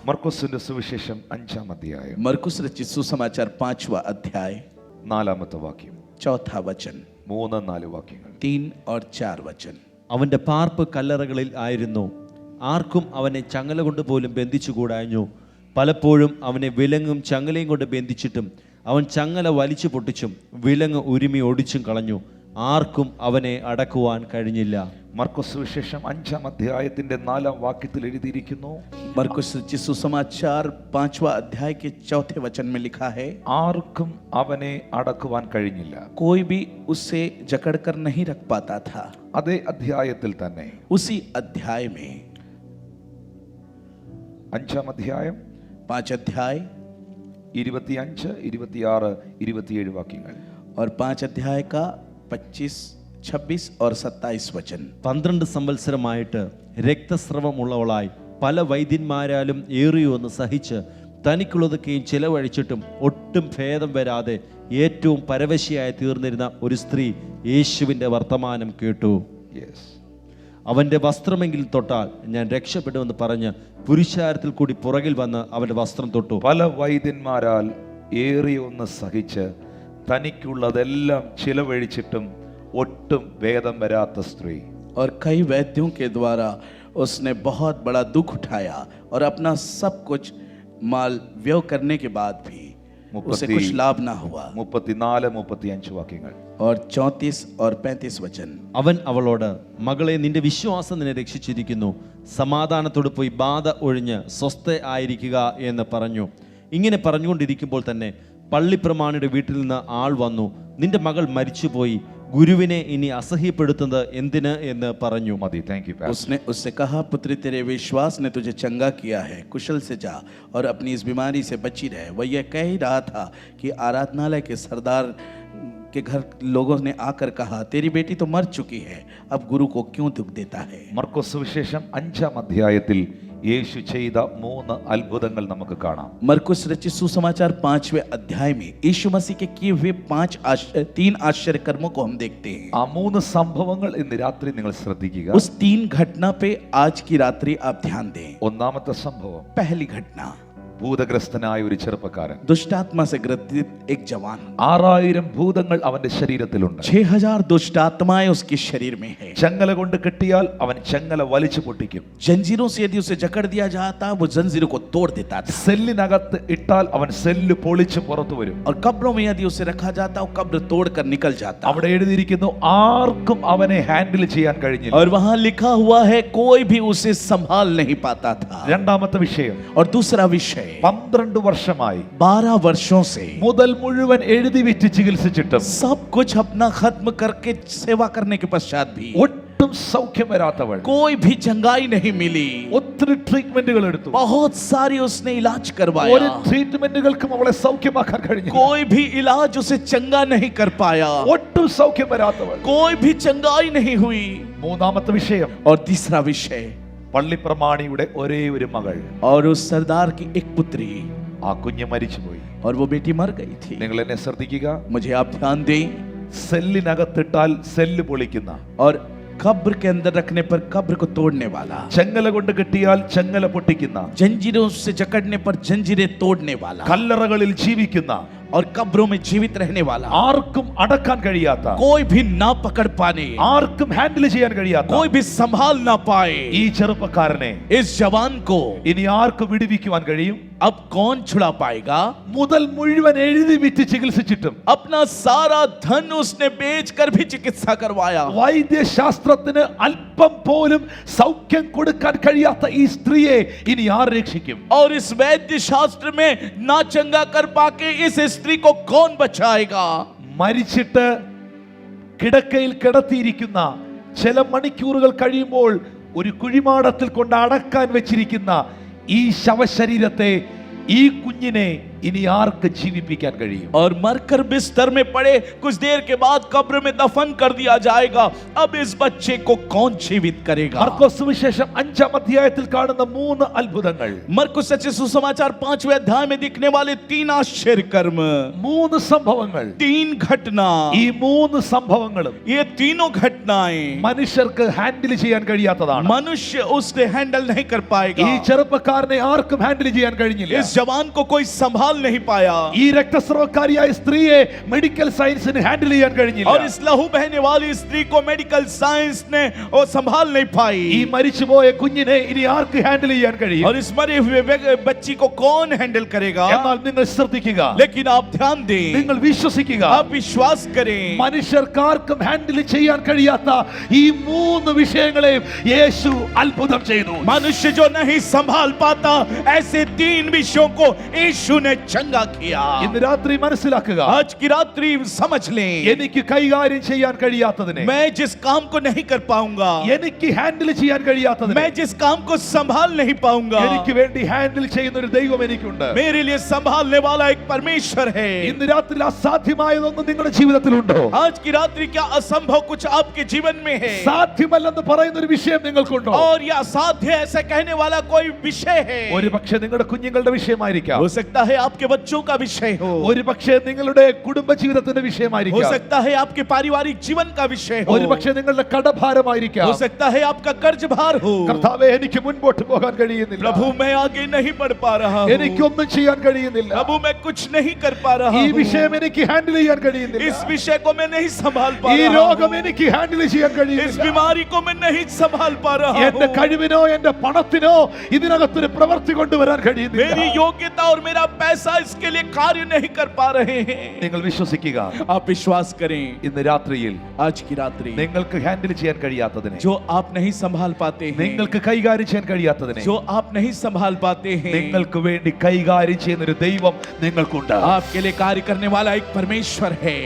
മർക്കോസിന്റെ സുവിശേഷം 5-ാം അധ്യായം. मरकुस रचित सुसमाचार 5वां अध्याय 4-ാമത്തെ വാക്യം, 4था वचन, 3-4 വാക്യങ്ങൾ. 3 और 4 वचन. അവന്റെ പാർപ്പ് കല്ലറകളിൽ ആയിരുന്നു. ആർക്കും അവനെ ചങ്ങല കൊണ്ട് പോലും ബന്ധിച്ചുകൂടാഞ്ഞു. പലപ്പോഴും അവനെ വിലങ്ങും ചങ്ങലയും കൊണ്ട് ബന്ധിച്ചിട്ടും അവൻ ചങ്ങല വലിച്ചു പൊട്ടിച്ചും വിലങ്ങ് ഉരുമി ഒടിച്ചും കളഞ്ഞു. ആർക്കും അവനെ അടക്കുവാൻ കഴിഞ്ഞില്ല. മർക്കോസ് സുവിശേഷം 5-ാം അധ്യായത്തിന്റെ 4-ാം വാക്യത്തിൽ എഴുതിയിരിക്കുന്നു, मरकुस रचित सुसमाचार 5वां अध्याय के 4थे वचन में लिखा है, ആർക്കും അവനെ അടക്കുവാൻ കഴിഞ്ഞില്ല. कोई भी उसे जकड़कर नहीं रख पाता था. അതേ അധ്യായത്തിൽ തന്നെ उसी अध्याय में 5-ാം അധ്യായം 5 अध्याय 25, 26, 27 വാക്യങ്ങൾ. और 5 अध्याय का 25, 26 और 27 वचन. 12 സംവത്സരമായിട്ട് രക്തസ്രവമുള്ളവളായി പല വൈദ്യന്മാരാലും ഏറിയൊന്ന് സഹിച്ച് തനിക്കുള്ളതൊക്കെയും ചിലവഴിച്ചിട്ടും ഒട്ടും ഭേദം വരാതെ ഏറ്റവും പരവശിയായി തീർന്നിരുന്ന ഒരു സ്ത്രീ യേശുവിൻ്റെ വർത്തമാനം കേട്ടു. അവൻ്റെ വസ്ത്രമെങ്കിൽ തൊട്ടാൽ ഞാൻ രക്ഷപ്പെടുമെന്ന് പറഞ്ഞ് പുരുഷാരത്തിൽ കൂടി പുറകിൽ വന്ന് അവൻ്റെ വസ്ത്രം തൊട്ടു. പല വൈദ്യന്മാരാൽ ഏറിയൊന്ന് സഹിച്ച് തനിക്കുള്ളതെല്ലാം ചിലവഴിച്ചിട്ടും ഒട്ടും ഭേദം വരാത്ത സ്ത്രീ. और कई वैद्यों के द्वारा उसने बहुत बड़ा दुख उठाया और अपना सब कुछ माल व्यय करने के बाद भी उसे कुछ लाभ ना हुआ. 34-35 വാക്യങ്ങൾ. और 34 और 35 वचन. അവൻ അവളോട്, മകളെ, നിന്റെ വിശ്വാസം നിന്നെ രക്ഷിച്ചിരിക്കുന്നു. സമാധാനത്തോട് പോയി ബാധ ഒഴിഞ്ഞ് സ്വസ്ഥ ആയിരിക്കുക എന്ന് പറഞ്ഞു. ഇങ്ങനെ പറഞ്ഞുകൊണ്ടിരിക്കുമ്പോൾ തന്നെ പള്ളിപ്രമാണിയുടെ വീട്ടിൽ നിന്ന് ആൾ വന്നു. നിന്റെ മകൾ മരിച്ചുപോയി, ഗുരുവിനെ ഇനി അസഹ്യപ്പെടുത്തുന്നത് എന്തിന് എന്ന് പറഞ്ഞു. മതി. Thank you. उसने उससे कहा, पुत्री, तेरे विश्वास ने तुझे चंगा किया है, कुशल से जा और अपनी इस बीमारी से बची रहे. वह यह कह ही रहा था कि आराधनालय के सरदार के घर लोगों ने आकर कहा, तेरी बेटी तो मर चुकी है, अब गुरु को क्यों दुख देता है. മർക്കോസ് സുവിശേഷം 5-ാം അധ്യായത്തിൽ യേശു ചെയ്ത 3 അത്ഭുതങ്ങൾ നമുക്ക് കാണാം. मरकुस रचित सुसमाचार 5वें अध्याय में यीशु मसीह के किए हुए 3 आश्चर्य कर्मों को हम देखते हैं. ആ 3 സംഭവങ്ങൾ ഇന്ന് രാത്രി നിങ്ങൾ ശ്രദ്ധിക്കുക. उस 3 घटना पे आज की रात्रि आप ध्यान दें. ഒന്നാമത്തെ സംഭവം, पहली घटना, ഭൂതഗ്രസ്തനായ ഒരു ചെറുപ്പക്കാരൻ. दुष्टात्मा से ग्रसित एक जवान. 6000 ഭൂതങ്ങൾ അവന്റെ ശരീരത്തിലുണ്ട്. 6000 दुष्ट आत्माएं उसके शरीर में है. ചങ്ങല കൊണ്ട് കെട്ടിയാൽ അവൻ ചങ്ങല വലിച്ചു പൊട്ടിക്കും. जंजीरों से यदि उसे जकड़ दिया जाता, वो जंजीरों को तोड़ देता था. സെല്ലിനകത്ത് ഇട്ടാൽ അവൻ സെല്ല് പൊളിച്ച് പുറത്തു വരും. और कब्रों में यदि उसे रखा जाता, वो कब्र तोड़कर निकल जाता. അവിടെ എഴുതിയിരിക്കുന്നു, ആർക്കും അവനെ ഹാൻഡിൽ ചെയ്യാൻ കഴിഞ്ഞില്ല. और वहां लिखा हुआ है, कोई भी उसे संभाल नहीं पाता था. രണ്ടാമത്തെ വിഷയം, और दूसरा विषय, 12 വർഷമായി 12 वर्षों से മുതൽ മുഴുവൻ എഴുതി വിറ്റ് ചികിത്സിച്ചിട്ടും सब कुछ अपना खत्म करके सेवा करने के पश्चात भी ഒട്ടും സൗഖ്യം വരാത്തവൾ, कोई भी चंगाई नहीं मिली. ഒത്തിരി ട്രീറ്റ്മെന്റുകൾ എടുത്തു. बहुत सारी उसने इलाज ഒരു करवाया, ട്രീറ്റ്മെന്റുകൾക്കും അവളെ സൗഖ്യമാക്കാൻ കഴിഞ്ഞില്ല. कोई भी इलाज उसे चंगा नहीं कर पाया. ഒട്ടും സൗഖ്യം വരാത്തവൾ. कोई भी चंगाई नहीं हुई. മൂന്നാമത്തെ വിഷയം, और तीसरा विषय, പള്ളിപ്രമാണിയുടെ ഒരേ ഒരു മകൾ, और उस सरदार की एक पुत्री, ആ കുഞ്ഞ് മരിച്ചുപോയി. और वो बेटी मर गई थी. നിങ്ങൾ എന്നെ ശ്രദ്ധിക്കുക. मुझे आप ध्यान दें. സെല്ലിനകത്തിട്ടാൽ സെല്ല് പൊളിക്കുന്ന, और कब्र के अंदर रखने पर कब्र को तोड़ने वाला, ചെങ്ങല കൊണ്ട് കെട്ടിയാൽ ചെങ്ങല പൊട്ടിക്കുന്ന, जंजीरों से जकड़ने पर जंजीरें तोड़ने वाला, കല്ലറകളിൽ ജീവിക്കുന്ന, और कब्रों में जीवित रहने वाला, ആർക്കും അടക്കാൻ കഴിയാത്ത, कोई भी ना पकड़ पाने, ആർക്കും ഹാൻഡിൽ ചെയ്യാൻ കഴിയാത്ത कोई भी संभाल ना पाए ഈ ചെറുപ്പക്കാരനെ इस जवान को ഇനി ആർക്ക് വിടുവിക്കുവാൻ കഴിയും? अब कौन छुड़ा पाएगा? മുതൽ മുഴുവൻ എഴുതി വിറ്റ് ചികിത്സിച്ചിട്ടും अपना सारा धन उसने बेचकर भी चिकित्सा करवाया. വൈദ്യശാസ്ത്രത്തിന് അല്പം പോലും സൗഖ്യം കൊടുക്കാൻ കഴിയാത്ത ഈ സ്ത്രീയെ ഇനി ആർ രക്ഷിക്കും? और इस वैद्य शास्त्र में ना चंगा कर पाके इस स्त्री को कौन बचाएगा? മരിച്ചിട്ട് കിടക്കയിൽ കിടത്തിയിരിക്കുന്ന ചില മണിക്കൂറുകൾ കഴിയുമ്പോൾ ഒരു കുഴിമാടത്തിൽ കൊണ്ട് അടക്കാൻ വെച്ചിരിക്കുന്ന ഈ ശവശരീരത്തെ, ഈ കുഞ്ഞിനെ ഇനി ആർക്ക് ജീവിപ്പിക്കാൻ കഴിയും? और मरकर बिस्तर में पड़े कुछ देर के बाद कब्र में दफन कर दिया जाएगा, अब इस बच्चे को कौन जीवित करेगा? മർക്കോസ് സുവിശേഷം 5-ാം അധ്യായത്തിൽ കാണുന്ന 3 അത്ഭുതങ്ങൾ, मरकुस सच्चे सुसमाचार 5वें अध्याय में दिखने वाले 3 आश्चर्य कर्म, 3 സംഭവങ്ങൾ. 3 घटना, ഈ 3 സംഭവങ്ങളും ये तीनों घटनाएं മനുഷ്യർക്ക് ഹാൻഡിൽ ചെയ്യാൻ കഴിയാത്തതാണ്. मनुष्य उससे हैंडल नहीं कर पाएगा. ഈ ചെറുപ്പക്കാരനെ ആർക്കും ഹാൻഡിൽ ചെയ്യാൻ കഴിഞ്ഞില്ല. इस जवान को कोई संभाल नहीं पाया. ഈ രക്തസ്രവക്കാരിയായ സ്ത്രീയെ മെഡിക്കൽ സയൻസിന് ഹാൻഡിൽ ചെയ്യാൻ കഴിഞ്ഞില്ല. और इस लहू बहने वाली स्त्री को मेडिकल साइंस ने वो संभाल नहीं पाई. ഈ മരിച്ചുപോയ കുഞ്ഞിനെ ഇനി ആർക്ക് ഹാൻഡിൽ ചെയ്യാൻ കഴിയും? और इस मरे हुए बच्ची को कौन हैंडल करेगा? എന്നാൽ നിങ്ങൾ ശ്രദ്ധിക്കുക, लेकिन आप ध्यान दें, നിങ്ങൾ വിശ്വസിക്കുക, आप विश्वास करें, മനുഷ്യർക്കാർക്കും ഹാൻഡിൽ ചെയ്യാൻ കഴിയാത്ത ഈ 3 വിഷയങ്ങളെയും യേശു അത്ഭുതം ചെയ്തു. मनुष्य जो नहीं संभाल पाता ऐसे 3 विषयों को यीशु ने चंगा किया. ഇന്ന് രാത്രി മനസ്സിലാക്കുക, आज की रात्रि समझ लें, എനിക്ക് കൈകാര്യം ചെയ്യാൻ കഴിയാത്തതിനെ, मैं जिस काम को नहीं कर पाऊंगा, എനിക്ക് ഹാൻഡിൽ ചെയ്യാൻ കഴിയാത്തതിനെ, मैं जिस काम को संभाल नहीं पाऊंगा, എനിക്ക് വേണ്ടി ഹാൻഡിൽ ചെയ്യുന്ന ഒരു ദൈവം എനിക്കുണ്ട്. मेरे लिए संभालने वाला एक परमेश्वर है. ഇന്ന് രാത്രി അസാധ്യമായതൊന്നും നിങ്ങളുടെ ജീവിതത്തിലുണ്ടോ? आज की रात्रि क्या असंभव कुछ आपके जीवन में है? സാധ്യമല്ലെന്ന് പറയുന്ന ഒരു വിഷയം നിങ്ങൾക്കുണ്ടോ? और या असाध्य ऐसा कहने वाला कोई विषय है? ഒരു പക്ഷേ നിങ്ങളുടെ കുഞ്ഞുങ്ങളുടെ വിഷയമായിരിക്കാം, हो सकता है आपके बच्चों का विषय हो, ഒരു പക്ഷേ നിങ്ങളുടെ കുടുംബ ജീവിതത്തിന്റെ हो വിഷയമായിരിക്കാം, सकता है आपके पारिवारिक जीवन का विषय हो, ഒരു പക്ഷേ നിങ്ങളുടെ കടഭാരമായിരിക്കാം. हो सकता है आपका कर्ज भार हो. കർത്താവേ, എനിക്ക് മുൻപോട്ട് പോകാൻ കഴിയുന്നില്ല, प्रभु मैं आगे नहीं बढ़ पा रहा हूँ, എനിക്കൊന്നും ചെയ്യാൻ കഴിയുന്നില്ല, प्रभु मैं कुछ नहीं कर पा रहा ഈ हूँ, വിഷയം എനിക്ക് ഹാൻഡിൽ ചെയ്യാൻ കഴിയുന്നില്ല, इस विषय को मैं नहीं संभाल पा ഈ रहा രോഗം हूँ, എനിക്ക് ഹാൻഡിൽ ചെയ്യാൻ इस കഴിയുന്നില്ല, बीमारी को मैं नहीं संभाल पा रहा എന്റെ हूँ, കഴിവിനോ എന്റെ പണത്തിനോ ഇതിനകത്തൊരു പ്രവൃത്തി കൊണ്ടുവരാൻ കഴിയുന്നില്ല. मेरी योग्यता और मेरा पैसा इसके लिए कार्य नहीं कर पा रहे हैं. നിങ്ങൾ വിശ്വസിക്കുക, आप विश्वास करें, ഇന്ന് രാത്രിയിൽ आज की रात्रि നിങ്ങൾക്ക് ഹാൻഡിൽ ചെയ്യാൻ കഴിയാത്തതിനെ, जो आप नहीं संभाल पाते हैं, നിങ്ങൾക്ക് കൈകാര്യം ചെയ്യാൻ കഴിയാത്തതിനെ, जो आप नहीं संभाल पाते हैं, നിങ്ങൾക്ക് വേണ്ടി കൈകാര്യം ചെയ്യുന്ന ഒരു ദൈവം നിങ്ങൾക്കുണ്ട്. आपके लिए कार्य करने वाला एक परमेश्वर है.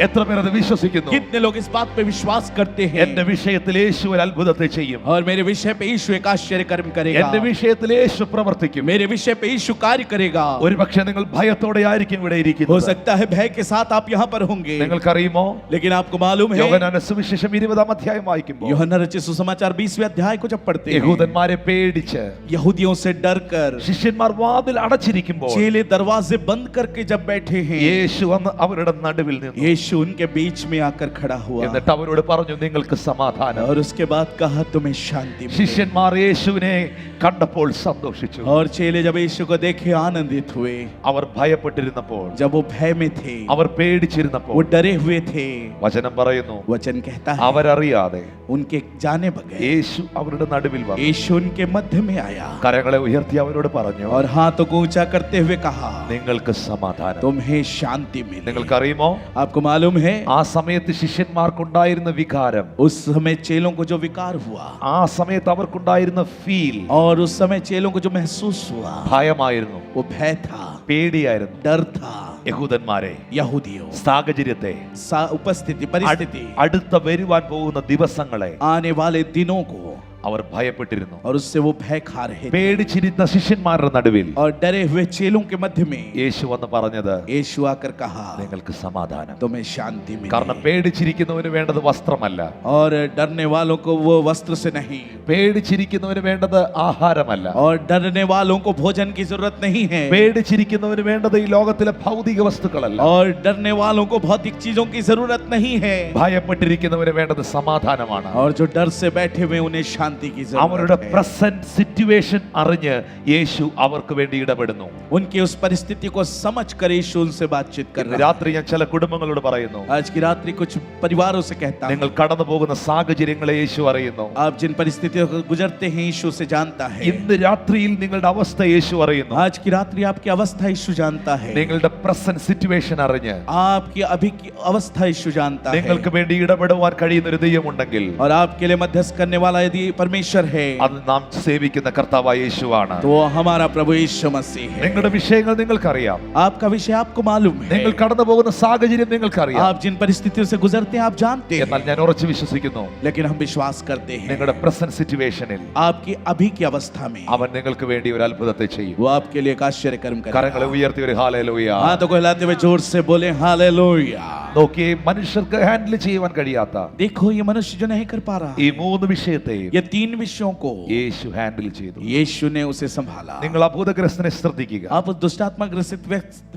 എത്ര പേർ അത് വിശ്വസിക്കുന്നു? कितने लोग इस बात पे विश्वास करते എന്റെ हैं? വിഷയത്തിൽ യേശു ഒരു അത്ഭുതത്തെ ചെയ്യും, और मेरे विषय पे यीशु एक आश्चर्य कर्म करेगा, എന്റെ വിഷയത്തിൽ യേശു പ്രവർത്തിക്കും. मेरे विषय पे यीशु कार्य करेगा. ഒരു പക്ഷേ നിങ്ങൾ ഭയത്തോടെ ആയിരിക്കും ഇവിടെ हो ഇരിക്കുന്നത്. सकता है भय के साथ आप यहाँ पर होंगे, നിങ്ങൾക്കറിയുമോ, लेकिन आपको मालूम है, യോഹന്നാന്റെ സുവിശേഷം 20-ാം അധ്യായം വായിക്കുമ്പോൾ यूहन्ना रचित सुसमाचार 20वें अध्याय को जब पढ़ते हैं, യഹൂദന്മാരെ പേടിച്ച് यहूदियों से डर कर ശിഷ്യന്മാർ വാതിൽ അടച്ചിരിക്കുമ്പോൾ चेले दरवाजे बंद करके जब बैठे हैं, യേശു വന്ന് അവരുടെ നടുവിൽ നിന്നു. यीशु उनके बीच में आकर खड़ा हुआ എന്നിട്ട് അവരോട് പറഞ്ഞു, നിങ്ങൾക്ക് സമാധാനം. और उसके बाद कहा तुम्हें शांति मिले. ശിഷ്യന്മാർ യേശുവിനെ കണ്ടപ്പോൾ സന്തോഷിച്ചു. और चेले जब यीशु को देखे आनंदित हुए. അവർ ഭയപ്പെട്ടിരുന്നപ്പോൾ, जब वो भय में थे, അവർ പേടിച്ചിരുന്നപ്പോൾ, वो डरे हुए थे, വചനം പറയുന്നു, वचन कहता है അവരറിയാതെ उनके जाने बगैर യേശു അവരുടെ നടുവിൽ വന്നു. यीशु उनके मध्य में आया കരങ്ങളെ ഉയർത്തി അവരോട് പറഞ്ഞു, और हाथों को ऊंचा करते हुए कहा നിങ്ങൾക്ക് സമാധാനം. तुम्हें शांति मिले. നിങ്ങൾക്കറിയുമോ, आपको मालूम है ആ സമയത്ത് ശിഷ്യന്മാർക്കുണ്ടായിരുന്ന വികാരം, उस समय चेलों को जो विकार हुआ, ആ സമയത്ത് അവർക്കുണ്ടായിരുന്ന ഫീൽ और उस समय चेलों को जो महसूस हुआ, ഭയമായിരുന്നു, वो भय था, പേടിയായിരുന്നു. डर था. യഹൂദന്മാരെ, यहूदियों സാഹചര്യത്തെ, उपस्थिति परिस्थिति, അടുത്ത വരുവാൻ പോകുന്ന ദിവസങ്ങളെ आने वाले दिनों को അവർ ഭയപ്പെട്ടിരുന്നു. और उससे वो भय खा रहे थे. പേടിച്ചിരുന്ന ശിഷ്യന്മാരുടെ നടുവിൽ और डरे हुए चेलों के मध्य में യേശു വന്ന് പറഞ്ഞത്, यीशु आकर कहा നിങ്ങൾക്ക് സമാധാനം. तुम्हें शांति കാരണം मिले. പേടിച്ചിരിക്കുന്നവന് വേണ്ടത് വസ്ത്രമല്ല, और डरने वालों को वो वस्त्र से नहीं, പേടിച്ചിരിക്കുന്നവന് വേണ്ടത് ആഹാരമല്ല, और डरने वालों को भोजन की जरूरत नहीं है, പേടിച്ചിരിക്കുന്നവന് വേണ്ടത് ഈ ലോകത്തിലെ ഭൗതിക വസ്തുക്കളല്ല, और डरने वालों को भौतिक चीजों की जरूरत नहीं है, ഭയപ്പെട്ടിരിക്കുന്നവന് വേണ്ടത് സമാധാനമാണ്. और जो डर से बैठे हुए उन्हें शांति की അവരുടെ जरूरत है. പ്രസന്റ് സിറ്റുവേഷൻ അറിഞ്ഞ് യേശു അവർക്ക് വേണ്ടി ഇടപെടുന്നു. उनकी उस परिस्थिति को समझकर यीशु उनसे बातचीत कर ഇന്ന് रहा है. രാത്രി ഞാൻ ചില കുടുംബങ്ങളോട് പറയുന്നു, आज की रात्रि कुछ परिवारों से कहता हूं, നിങ്ങൾ കടന്നു പോകുന്ന സാഹചര്യങ്ങളെ യേശു അറിയുന്നു. आप जिन परिस्थितियों को गुजरते हैं यीशु से जानता है. ഇന്ന് രാത്രിയിൽ നിങ്ങളുടെ അവസ്ഥ യേശു അറിയുന്നു. आज की रात्रि आपकी अवस्था यीशु जानता है. നിങ്ങളുടെ പ്രസന്റ് സിറ്റുവേഷൻ അറിഞ്ഞ് आपकी अभी की अवस्था यीशु जानता है. നിങ്ങൾക്ക് വേണ്ടി ഇടപെടുവാൻ കഴിയുന്ന ഒരു ദൈവമുണ്ടെങ്കിൽ, और आपके लिए मध्यस्थ करने वाला यदि परमेश्वर है അത് നാം സേവിക്കുന്ന കർത്താവായ യേശുവാണ്. तो वो हमारा प्रभु यीशु मसीह है। നിങ്ങളുടെ വിഷയങ്ങൾ നിങ്ങൾക്കറിയാം. आपका विषय आपको मालूम है। നിങ്ങൾ കടന്നു പോകുന്ന സാഹചര്യം നിങ്ങൾക്കറിയാം. आप जिन परिस्थितियों से गुजरते हैं आप जानते എന്നാൽ हैं, ഞാൻ ഉറച്ചു വിശ്വസിക്കുന്നു, लेकिन हम विश्वास करते हैं നിങ്ങളുടെ പ്രസന്റ് സിറ്റുവേഷനിൽ आपकी अभी की अवस्था में അവൻ നിങ്ങൾക്ക് വേണ്ടി ഒരു അത്ഭുതത്തെ ചെയ്യും. वो आपके लिए एक आश्चर्य कर्म കരങ്ങളെ करेगा। ഉയർത്തി ഒരു ഹല്ലേലൂയ. हाथों को हिलाते हुए जोर से बोले हालेलुया। നോക്കിയേ, മനുഷ്യർക്ക് ഹാൻഡിൽ ചെയ്യുവാൻ കഴിയാത്ത देखो ये मनुष्य जो नहीं कर पा रहा, ഈ മൂന്ന് വിഷയത്തെയും ये 3 विषयों को യേശു ഹാൻഡിൽ ചെയ്തു. यीशु ने उसे संभाला। നിങ്ങൾ അഭൂതഗ്രസ്തനെ ശ്രദ്ധിക്കുക. आप उस दुष्टात्मा ग्रसित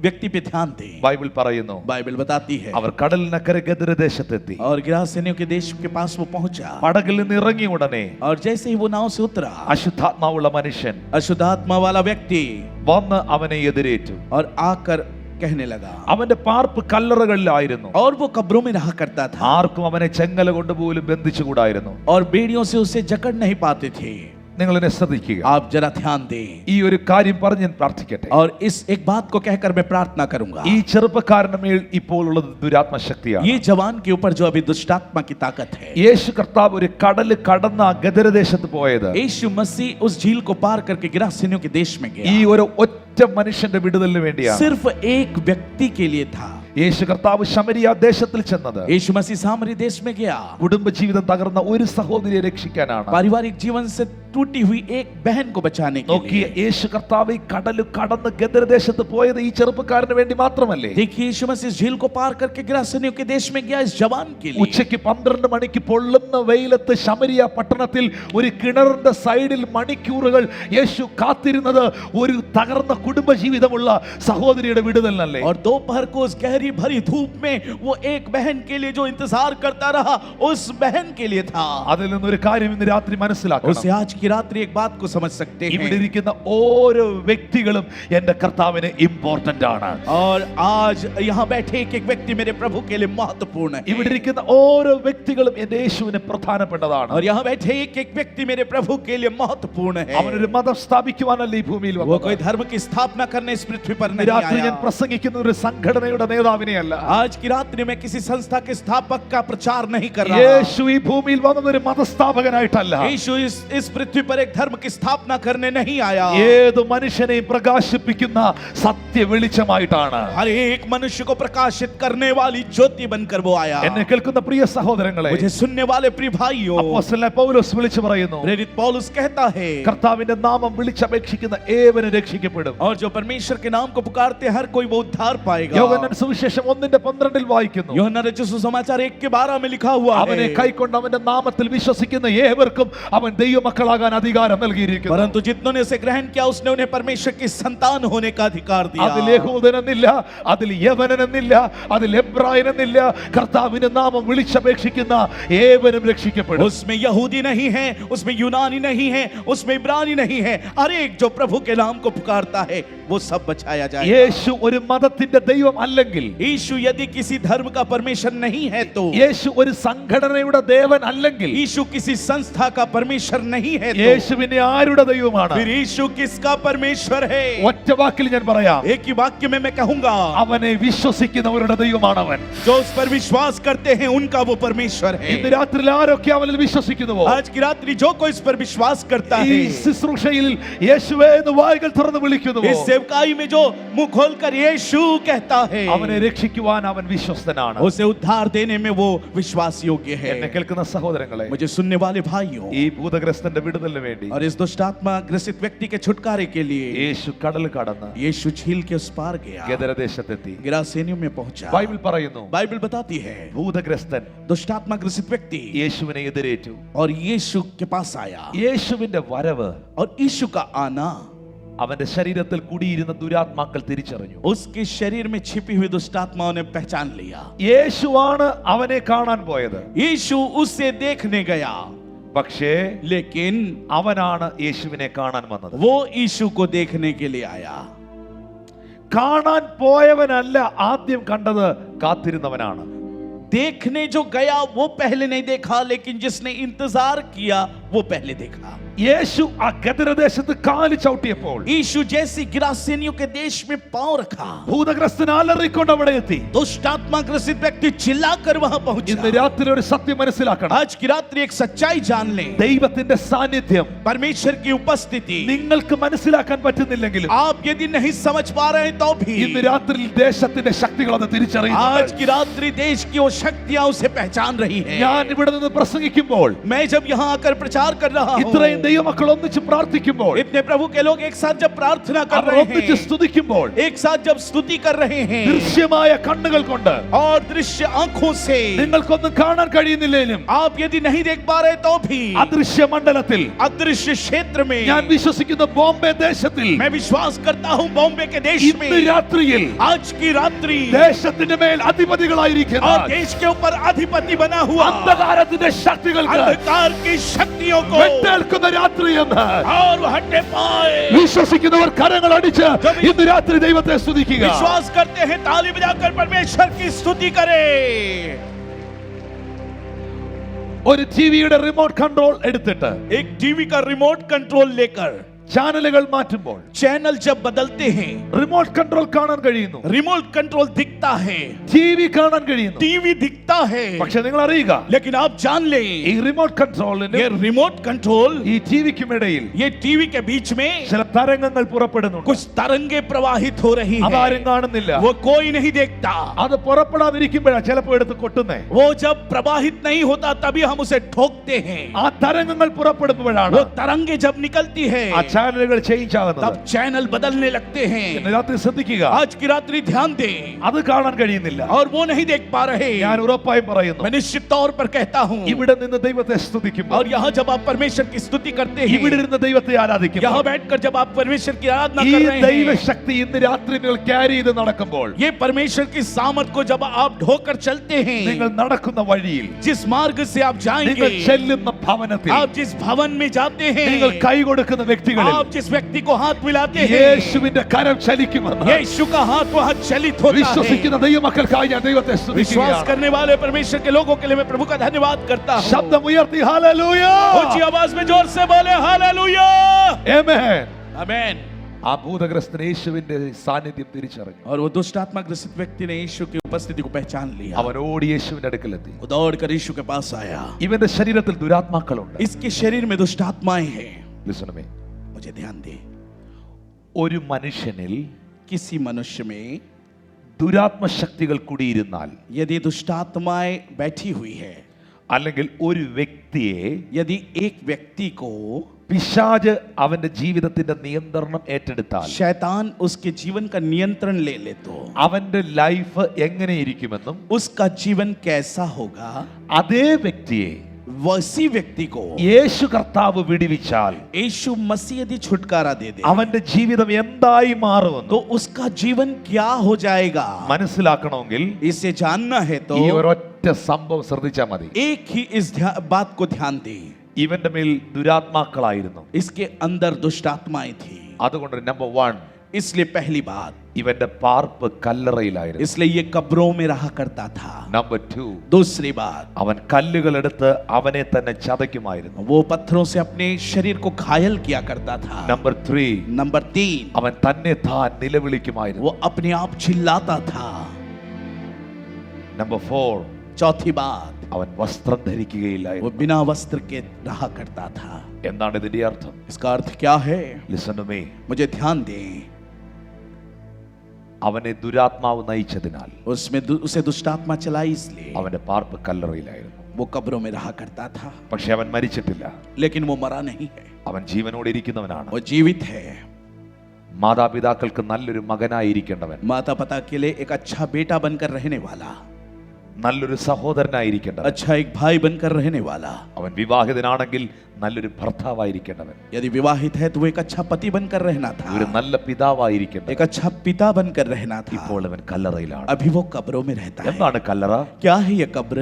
व्यक्ति पे ध्यान दें। ബൈബിൾ പറയുന്നു, बाइबल बताती है അവർ കടലിനക്കരെ ഗദരദേശത്തെത്തി. और गिरासेनियों के देश के पास वो पहुंचा, പടകിൽ നിന്ന് ഇറങ്ങിയ ഉടനെ और जैसे ही वो नाव से उतरा, അശുദ്ധാത്മാവുള്ള മനുഷ്യൻ अशुद्धात्मा वाला व्यक्ति വന്ന് അവനെ എതിരേറ്റു. और आकर कहने लगा, അവന്റെ പാർപ്പ് കല്ലറകളിലായിരുന്നു. और वो कब्रों में रहा करता था, ആർക്കും അവനെ ചെങ്ങല കൊണ്ട് പോലും ബന്ധിച്ചുകൂടായിരുന്നു. और बेड़ियों से उसे जकड़ नहीं पाते थे। നിങ്ങൾ എന്നെ ശ്രദ്ധിക്കുക. आप जरा ध्यान दें, ഈ ഒരു കാര്യം പറഞ്ഞ് ഞാൻ പ്രാർത്ഥിക്കട്ടെ. और इस एक बात को कहकर मैं प्रार्थना करूंगा। ഈ ചെറുപ്പക്കാരന്റെ മേൽ ഇപ്പോൾ ഉള്ളത് ദുരാത്മശക്തിയാണ്. ये जवान के ऊपर जो अभी दुष्टात्मा की ताकत है, യേശു കർത്താവ് ഒരു കടല് കടന്ന ഗദരദേശത്ത് പോയത് यीशु मसीह उस झील को पार करके गिरासेनियों के देश में ഈ गया, ഒരു ഒറ്റ മനുഷ്യന്റെ വിടുതലിന് വേണ്ടിയാണ്. सिर्फ एक व्यक्ति के लिए था। യേശു കർത്താവ് ശമരിയ ദേശത്തിൽ ചെന്നത് यीशु मसीह सामरी देश में गया, കുടുംബജീവിതം തകർന്ന ഒരു സഹോദരിയെ രക്ഷിക്കാനാണ്. पारिवारिक जीवन से टूटी हुई एक बहन को बचाने के നോക്കിയ लिए। യേശു കർത്താവ് ഈ കടല് കടന്ന് ഗദരദേശത്ത് പോയത് ഈ ചെറുപ്പക്കാരന് വേണ്ടി മാത്രമല്ലേ? देखिए यीशु मसीह इस झील को पार करके गिरासेनियों के देश में गया इस जवान के लिए। ഉച്ചയ്ക്ക് 12 മണിക്ക് പൊള്ളുന്ന വെയിലത്ത് ശമരിയ പട്ടണത്തിൽ ഒരു കിണറിന്റെ സൈഡിൽ മണിക്കൂറുകൾ യേശു കാത്തിരുന്നത് ഒരു തകർന്ന കുടുംബജീവിതമുള്ള സഹോദരിയുടെ വിടുതലിനല്ലേ? और दोपहर को उस गहरी भरी धूप में वो एक बहन के लिए जो इंतजार करता रहा, उस बहन के लिए था। അതിൽ നിന്നൊരു കാര്യം ഇന്ന് രാത്രി മനസ്സിലാക്കണം. उसे आज की रात्रि एक बात को समझ सकते ഇവിടെ हैं, ഇരിക്കുന്ന ഓരോ വ്യക്തികളും എന്റെ കർത്താവിന് ഇമ്പോർട്ടന്റ് ആണ്. और आज यहाँ बैठे एक एक व्यक्ति मेरे प्रभु के लिए महत्वपूर्ण है। ഇവിടെ ഇരിക്കുന്ന ഓരോ വ്യക്തികളും എന്റെ യേശുവിന് പ്രധാനപ്പെട്ടതാണ്. और यहाँ बैठे एक एक व्यक्ति मेरे प्रभु के लिए महत्वपूर्ण है। അവനൊരു മതം സ്ഥാപിക്കുവാനല്ല ഈ ഭൂമിയിൽ वो വന്നത്. कोई धर्म की स्थापना करने इस पृथ्वी पर ഇന്ന് नहीं രാത്രി ഞാൻ आया। പ്രസംഗിക്കുന്ന ഒരു സംഘടനയുടെ നേതാവിനെയല്ല. आज की रात्रि में किसी संस्था के स्थापक का प्रचार नहीं कर रहा। യേശു ഈ ഭൂമിയിൽ വന്നത് ഒരു മതസ്ഥാപകനായിട്ടല്ല. यीशु इस पृथ्वी पर एक धर्म की स्थापना करने नहीं आया। ഏത് മനുഷ്യനെയും പ്രകാശിപ്പിക്കുന്ന സത്യ വെളിച്ചമായിട്ടാണ്. हर एक मनुष्य को प्रकाशित करने वाली ज्योति बनकर वो आया। എന്നെ കേൾക്കുന്ന പ്രിയ സഹോദരങ്ങളെ, मुझे सुनने वाले प्रिय भाइयों, അപ്പോസ്തലനായ പൗലോസ് വിളിച്ചു പറയുന്നു, प्रेरित पौलुस कहता है, കർത്താവിന്റെ നാമം വിളിച്ചപേക്ഷിക്കുന്ന ഏവനും രക്ഷിക്കപ്പെടും. और जो परमेश्वर के नाम को पुकारते हर कोई वो उद्धार पाएगा। യോഹന്നാൻ സുവിശേഷം 1:12 വായിക്കുന്നു, यूहन्ना रचित सुसमाचार 1:12 में लिखा हुआ അവനെ है, കൈക്കൊണ്ട് അവന്റെ നാമത്തിൽ വിശ്വസിക്കുന്ന ഏവർക്കും അവൻ ദൈവമക്കളാകാൻ അധികാരം നൽകിയിരിക്കുന്നു. परंतु जितनों ने उसे ग्रहण किया उसने उन्हें परमेश्वर की संतान होने का अधिकार दिया। അതിൽ യഹൂദനെന്നില്ല, അതിൽ യവനനെന്നില്ല, അതിൽ എബ്രായനെന്നില്ല. കർത്താവിന്റെ നാമം വിളിച്ചപേക്ഷിക്കുന്ന ഏവനും രക്ഷിക്കപ്പെടും. उसमें यहूदी नहीं है, उसमें यूनानी नहीं है, उसमें इब्रानी नहीं है, हर एक जो प्रभु के नाम को पुकारता है वो सब बचाया जाएगा। യേശു ഒരു മതത്തിന്റെ ദൈവം അല്ലെങ്കിൽ, यीशु यदि किसी धर्म का परमेश्वर नहीं है तो, യേശു ഒരു സംഘടനയുടെ ദേവൻ അല്ലെങ്കിൽ, यीशु किसी संस्था का परमेश्वर नहीं है तो, യേശു പിന്നെ ആരുടെ ദൈവമാണ്? फिर यीशु किसका परमेश्वर है? ഒറ്റ വാക്കിൽ ഞാൻ പറയാം, एक ही वाक्य में मैं कहूंगा, അവനെ വിശ്വസിക്കുന്നവരുടെ ദൈവമാണ് അവൻ. जो उस पर विश्वास करते हैं उनका वो परमेश्वर है। ഇന്ന് രാത്രി ആരൊക്കെ അവനിൽ വിശ്വസിക്കുന്നുവോ, आज की रात्रि जो कोई इस पर विश्वास करता ഈ है, ശുശ്രൂഷയിൽ യേശുവേ എന്ന് വായ്കൾ തുറന്ന് വിളിക്കുന്നുവോ, इस सेवकाई में जो मुंह खोलकर यीशु कहता है, അവനെ രക്ഷിക്കുവാൻ അവൻ വിശ്വസ്തനാണ്. उसे उद्धार देने में वो विश्वास योग्य എന്നെ है। കേൾക്കുന്ന സഹോദരങ്ങളെ, मुझे सुनने वाले भाइयों, ഈ ഭൂതഗ്രസ്തന്റെ വിടുതലിന് വേണ്ടി और इस दुष्टात्मा ग्रसित व्यक्ति के छुटकारे के लिए യേശു കടൽ കടന്ന് यीशु झील के उस पार गया, ഗദരദേശത്തെത്തി. गिरासेनियों में पहुंचा। ബൈബിൾ പറയുന്നു, बाइबल बताती है ഭൂതഗ്രസ്തൻ दुष्टात्मा ग्रसित व्यक्ति യേശുവിനെ എതിരേറ്റു. और यीशु के पास आया, യേശുവിന്റെ വരവ് और यीशु का आना അവന്റെ ശരീരത്തിൽ കുടിയിരുന്ന ദുരാത്മാക്കൾ തിരിച്ചറിഞ്ഞു. उसके शरीर में छिपी हुई दुष्टात्माओं ने पहचान लिया। യേശുവാണ് അവനെ കാണാൻ പോയത്. यीशु उससे देखने गया, പക്ഷേ लेकिन അവനാണ് യേശുവിനെ കാണാൻ വന്നത്. वो यीशु को देखने के लिए आया। കാണാൻ പോയവനല്ല ആദ്യം കണ്ടത്, കാത്തിരുന്നവനാണ്. देखने जो गया वो पहले नहीं देखा, लेकिन जिसने इंतजार किया वो पहले देखा। യേശു ആ ഗദരദേശത്ത് കാല് ചവിട്ടിയപ്പോൾ यीशु जैसे गिरासेनियों के देश में पांव रखा, ഭൂതഗ്രസ്തൻ അലറിക്കൊണ്ട് അവിടെ എത്തി. दुष्ट आत्मा ग्रसित व्यक्ति चिल्लाकर वहां पहुंचा। ഇന്ന് രാത്രി ഒരു സത്യം മനസ്സിലാക്കണം. आज की रात्रि एक सच्चाई जान ले, ദൈവത്തിന്റെ സാന്നിധ്യം परमेश्वर की उपस्थिति നിങ്ങൾക്ക് മനസ്സിലാക്കാൻ പറ്റുന്നില്ലെങ്കിലും आप यदि नहीं समझ पा रहे हैं तो भी ഇന്ന് രാത്രിയിൽ ദേശത്തിന്റെ ശക്തികൾ അത് आज തിരിച്ചറിയുന്നു. की रात्रि देश की वो शक्तियां उसे पहचान रही हैं। ഞാൻ ഇവിടെ നിന്ന് പ്രസംഗിക്കുമ്പോൾ मैं जब यहाँ आकर प्रचार कर रहा हूँ, ഇത്രയും ദൈവമക്കൾ ഒന്നിച്ച് പ്രാർത്ഥിക്കുമ്പോൾ इतने प्रभु के लोग एक साथ जब प्रार्थना कर അവർ रहे ഒന്നിച്ച് हैं, സ്തുതിക്കുമ്പോൾ एक साथ जब स्तुति कर रहे हैं ദൃശ്യമായ കണ്ണുകൾ കൊണ്ട് और दृश्य आंखों से നിങ്ങൾക്കൊന്നും കാണാൻ കഴിയുന്നില്ലേലും आप यदि नहीं देख पा रहे तो भी അദൃശ്യ മണ്ഡലത്തിൽ अदृश्य क्षेत्र में ഞാൻ വിശ്വസിക്കുന്ന ബോംബെ ദേശത്തിൽ मैं विश्वास करता हूँ, बॉम्बे के देश ഇന്ന് में രാത്രിയിൽ आज की रात्रि ദേശത്തിന്റെ മേൽ അധിപതികളായിരിക്കുന്ന और देश के ऊपर अधिपति बना हुआ അന്ധകാരത്തിന്റെ ശക്തികൾക്ക് अंधकार की शक्तियों को വെട്ടേൽക്കുന്ന രാത്രി എന്ന് और हटे पाए വിശ്വസിക്കുന്നവർ കരങ്ങൾ അടിച്ച് ഇന്ന് രാത്രി ദൈവത്തെ സ്തുതിക്കുക. विश्वास करते हैं, ताली बजाकर परमेश्वर की स्तुति करें। ഒരു ടിവിയുടെ റിമോട്ട് കൺട്രോൾ എടുത്തിട്ട് एक टीवी का रिमोट कंट्रोल लेकर ചാനലുകൾ മാറ്റുമ്പോൾ चैनल जब बदलते हैं, റിമോട്ട് കൺട്രോൾ കാണാൻ കഴിയുന്നു, रिमोट कंट्रोल दिखता है, ടിവി കാണാൻ കഴിയുന്നു. टीवी दिखता है, പക്ഷെ നിങ്ങൾ അറിയുക, लेकिन आप जान ले ഈ റിമോട്ട് കൺട്രോളിന് ये रिमोट कंट्रोल ഈ ടിവിക്കും ഇടയിൽ ये टीवी के बीच में ചില തരംഗങ്ങൾ പുറപ്പെടുന്നുണ്ട്. कुछ तरंगे प्रवाहित हो रही അതാരും हैं, കാണുന്നില്ല. वो कोई नहीं देखता। അത് പുറപ്പെടാതിരിക്കുമ്പോഴാണ് ചിലപ്പോൾ എടുത്ത് കൊട്ടുന്നേ. वो जब प्रवाहित नहीं होता तभी हम उसे ठोकते हैं। ആ തരംഗങ്ങൾ പുറപ്പെടുമ്പോഴാണ് वो तरंगे जब निकलती है ആ ചാനലുകൾ ചേഞ്ച് ആകുന്നത്. तब चैनल बदलने लगते हैं। ഇന്ന് രാത്രി ശ്രദ്ധിക്കുക, आज की रात्रि ध्यान दें, അത് കാണാൻ കഴിയുന്നില്ല. और वो नहीं देख पा रहे। ഞാൻ ഉറപ്പായും പറയുന്നു, मैं निश्चित तौर पर कहता हूँ, ഇവിടെ നിന്ന് ദൈവത്തെ സ്തുതിക്കുമ്പോൾ, और यहाँ जब आप परमेश्वर की स्तुति करते ഇവിടെ हैं, ഇരുന്ന് ദൈവത്തെ यहाँ ആരാധിക്കുമ്പോൾ, बैठकर जब आप परमेश्वर की आराधना ഈ कर रहे ദൈവ हैं, ശക്തി ഇന്ന് രാത്രി നിങ്ങൾ ക്യാരി ചെയ്ത് നടക്കുമ്പോൾ, ये परमेश्वर की सामर्थ को जब आप ढोकर चलते നിങ്ങൾ हैं, നടക്കുന്ന വഴിയിൽ, जिस मार्ग से आप നിങ്ങൾ जाएंगे, ചെല്ലുന്ന ഭവനത്തിൽ, आप जिस भवन में जाते നിങ്ങൾ हैं, കൈ കൊടുക്കുന്ന വ്യക്തികളിൽ आप जिस व्यक्ति को हाथ मिलाते हैं, യേശുവിന്റെ കരം ചലിക്കുമെന്ന് यीशु का हाथ वहां चलित होता है। വിശ്വസിക്കുന്ന ദൈവമക്കൾക്കായി ഞാൻ ദൈവത്തെ विश्वास സ്തുതിക്കുകയാണ്. करने वाले परमेश्वर के लोगों के लिए मैं प्रभु का धन्यवाद करता हूँ। ശബ്ദമുയർത്തി ഹല്ലേലൂയ, ऊंची आवाज में जोर से बोले हालेलुया, ആമേൻ. आमेन। ആ ഭൂതഗ്രസ്തൻ യേശുവിന്റെ സാന്നിധ്യം തിരിച്ചറിഞ്ഞു. और वो दुष्ट आत्मा ग्रसित व्यक्ति ने यीशु की उपस्थिति को पहचान लिया। അവൻ ഓടി യേശുവിന്റെ അടുക്കലെത്തി. वो दौड़कर यीशु के पास आया। ഇവന്റെ ശരീരത്തിൽ ദുരാത്മാക്കളുണ്ട്. इसके शरीर में दुष्ट आत्माएं हैं। Listen to me. मुझे ध्यान दे, ഒരു മനുഷ്യനിൽ किसी मनुष्य में ദുരാത്മ ശക്തികൾ കുടിയിരുന്നാൽ, यदि दुष्ट आत्माएं बैठी हुई है, അല്ലെങ്കിൽ ഒരു വ്യക്തിയെ यदि एक व्यक्ति को പിശാച് അവന്റെ ജീവിതത്തിന്റെ നിയന്ത്രണം ഏറ്റെടുത്താൽ, शैतान उसके जीवन का नियंत्रण ले ले तो അവന്റെ ലൈഫ് എങ്ങനെയിരിക്കുമെന്നും उसका जीवन कैसा होगा, അതേ വ്യക്തിയെ वैसी व्यक्ति को യേശു കർത്താവ് വിടുവിച്ചാൽ यीशु मसीह यदि छुटकारा दे दे അവന്റെ ജീവിതം എന്തായി तो മാറുമെന്ന് उसका जीवन क्या हो जाएगा। മനസ്സിലാക്കണമെങ്കിൽ इसे जानना है तो ഈ ഒരൊറ്റ സംഭവം ശ്രദ്ധിച്ചാൽ മതി. एक ही इस बात को ध्यान दे, ഇവന്റെ മേൽ ദുരാത്മാക്കളായിരുന്നു. इसके अंदर दुष्ट आत्माएं थी। അതുകൊണ്ട് നമ്പർ 1, इसलिए पहली बात, ഇവന്റെ പാർപ്പ് കല്ലറയിലായിരുന്നു. इसलिए ये कब्रों में रहा करता था। നമ്പർ 2, दूसरी बात, അവൻ കല്ലുകൾ എടുത്ത് അവനെ തന്നെ ചതയ്ക്കുമായിരുന്നു. वो पत्थरों से अपने शरीर को घायल किया करता था। നമ്പർ 3, नंबर 3, അവൻ തന്നെ താൻ നിലവിളിക്കുമായിരുന്നു. वो अपने आप चिल्लाता था। നമ്പർ 4, चौथी बात, അവൻ വസ്ത്രം वो ധരിക്കുകയില്ലായിരുന്നു. बिना वस्त्र के रहा करता था। എന്താണ് ഇതിന്റെ അർത്ഥം? इसका अर्थ क्या है? Listen to me. मुझे ध्यान दें, അവനെ ദുരാത്മാവ് നയിച്ചതിനാൽ उसमें उसे दुष्टात्मा चलाई, इसलिए അവന്റെ പാർപ്പ് കല്ലറയിലായിരുന്നു. वो कब्रों में रहा करता था। പക്ഷെ അവൻ മരിച്ചിട്ടില്ല. लेकिन वो मरा नहीं है, അവൻ ജീവനോടെ ഇരിക്കുന്നവനാണ്. वो जीवित है। മാതാപിതാക്കൾക്ക് നല്ലൊരു മകനായിരിക്കേണ്ടവൻ, माता पिता के लिए एक अच्छा बेटा बनकर रहने वाला, നല്ലൊരു സഹോദരനായിരിക്കേണ്ടവൻ, अच्छा एक भाई बनकर रहने वाला। അവൻ വിവാഹിതനാണെങ്കിൽ നല്ലൊരു ഭർത്താവായിരിക്കേണ്ടവൻ, यदि विवाहित है तो वो एक अच्छा पति बनकर रहना था, ഒരു നല്ല പിതാവായിരിക്കേണ്ടവൻ. एक अच्छा पिता बनकर रहना था। ഇപ്പോൾ അവൻ കല്ലറയിലാണ്. अभी वो कब्रों में रहता है। എന്താണ് കല്ലറ? क्या है ये कब्र?